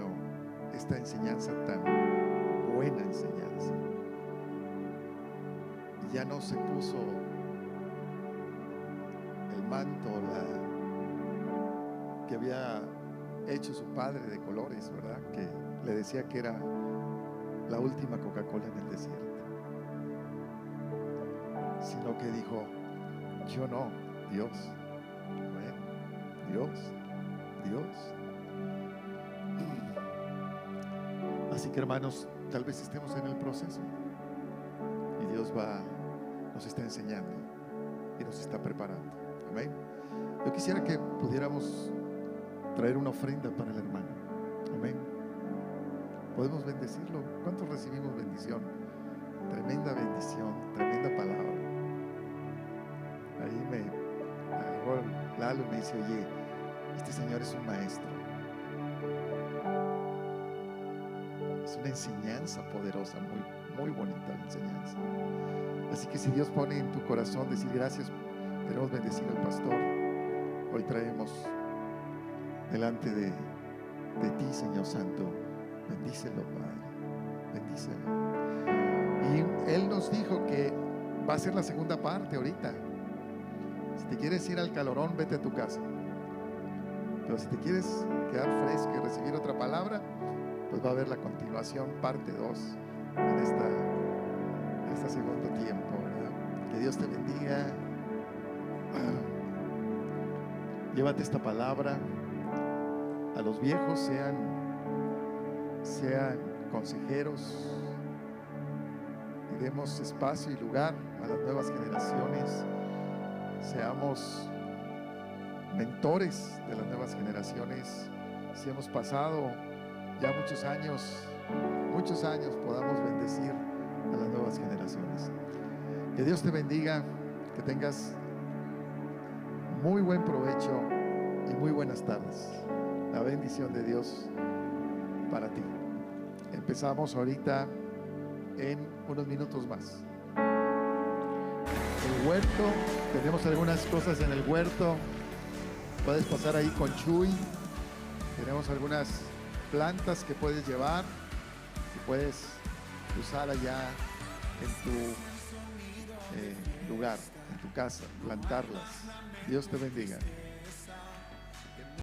esta enseñanza tan buena enseñanza. Y ya no se puso el manto, que había hecho su padre de colores, ¿verdad? Que le decía que era la última Coca-Cola en el desierto. Sino que dijo: yo no, Dios, Dios. Así que, hermanos, tal vez estemos en el proceso y Dios nos está enseñando y nos está preparando. Amén. Yo quisiera que pudiéramos traer una ofrenda para el hermano. Amén. Podemos bendecirlo. ¿Cuántos recibimos bendición? Tremenda bendición, tremenda palabra. Ahí me agarró Lalo y me dice: oye, este señor es un maestro. Es una enseñanza poderosa, muy bonita la enseñanza. Así que si Dios pone en tu corazón decir gracias, queremos bendecir al pastor. Hoy traemos delante de ti, Señor Santo. Bendícelo, Padre, bendícelo. Y Él nos dijo que va a ser la segunda parte ahorita. Si te quieres ir al calorón, vete a tu casa. Pero si te quieres quedar fresco y recibir otra palabra, pues va a haber la continuación, parte 2, en este segundo tiempo, ¿verdad? Que Dios te bendiga. Llévate esta palabra. A los viejos sean consejeros, y demos espacio y lugar a las nuevas generaciones. Seamos mentores de las nuevas generaciones. Si hemos pasado ya muchos años, podamos bendecir a las nuevas generaciones. Que Dios te bendiga, que tengas muy buen provecho y muy buenas tardes. La bendición de Dios para ti. Empezamos ahorita en unos minutos más. El huerto, tenemos algunas cosas en el huerto. Puedes pasar ahí con Chuy. Tenemos algunas plantas que puedes llevar y puedes usar allá en tu lugar, en tu casa, plantarlas. Dios te bendiga.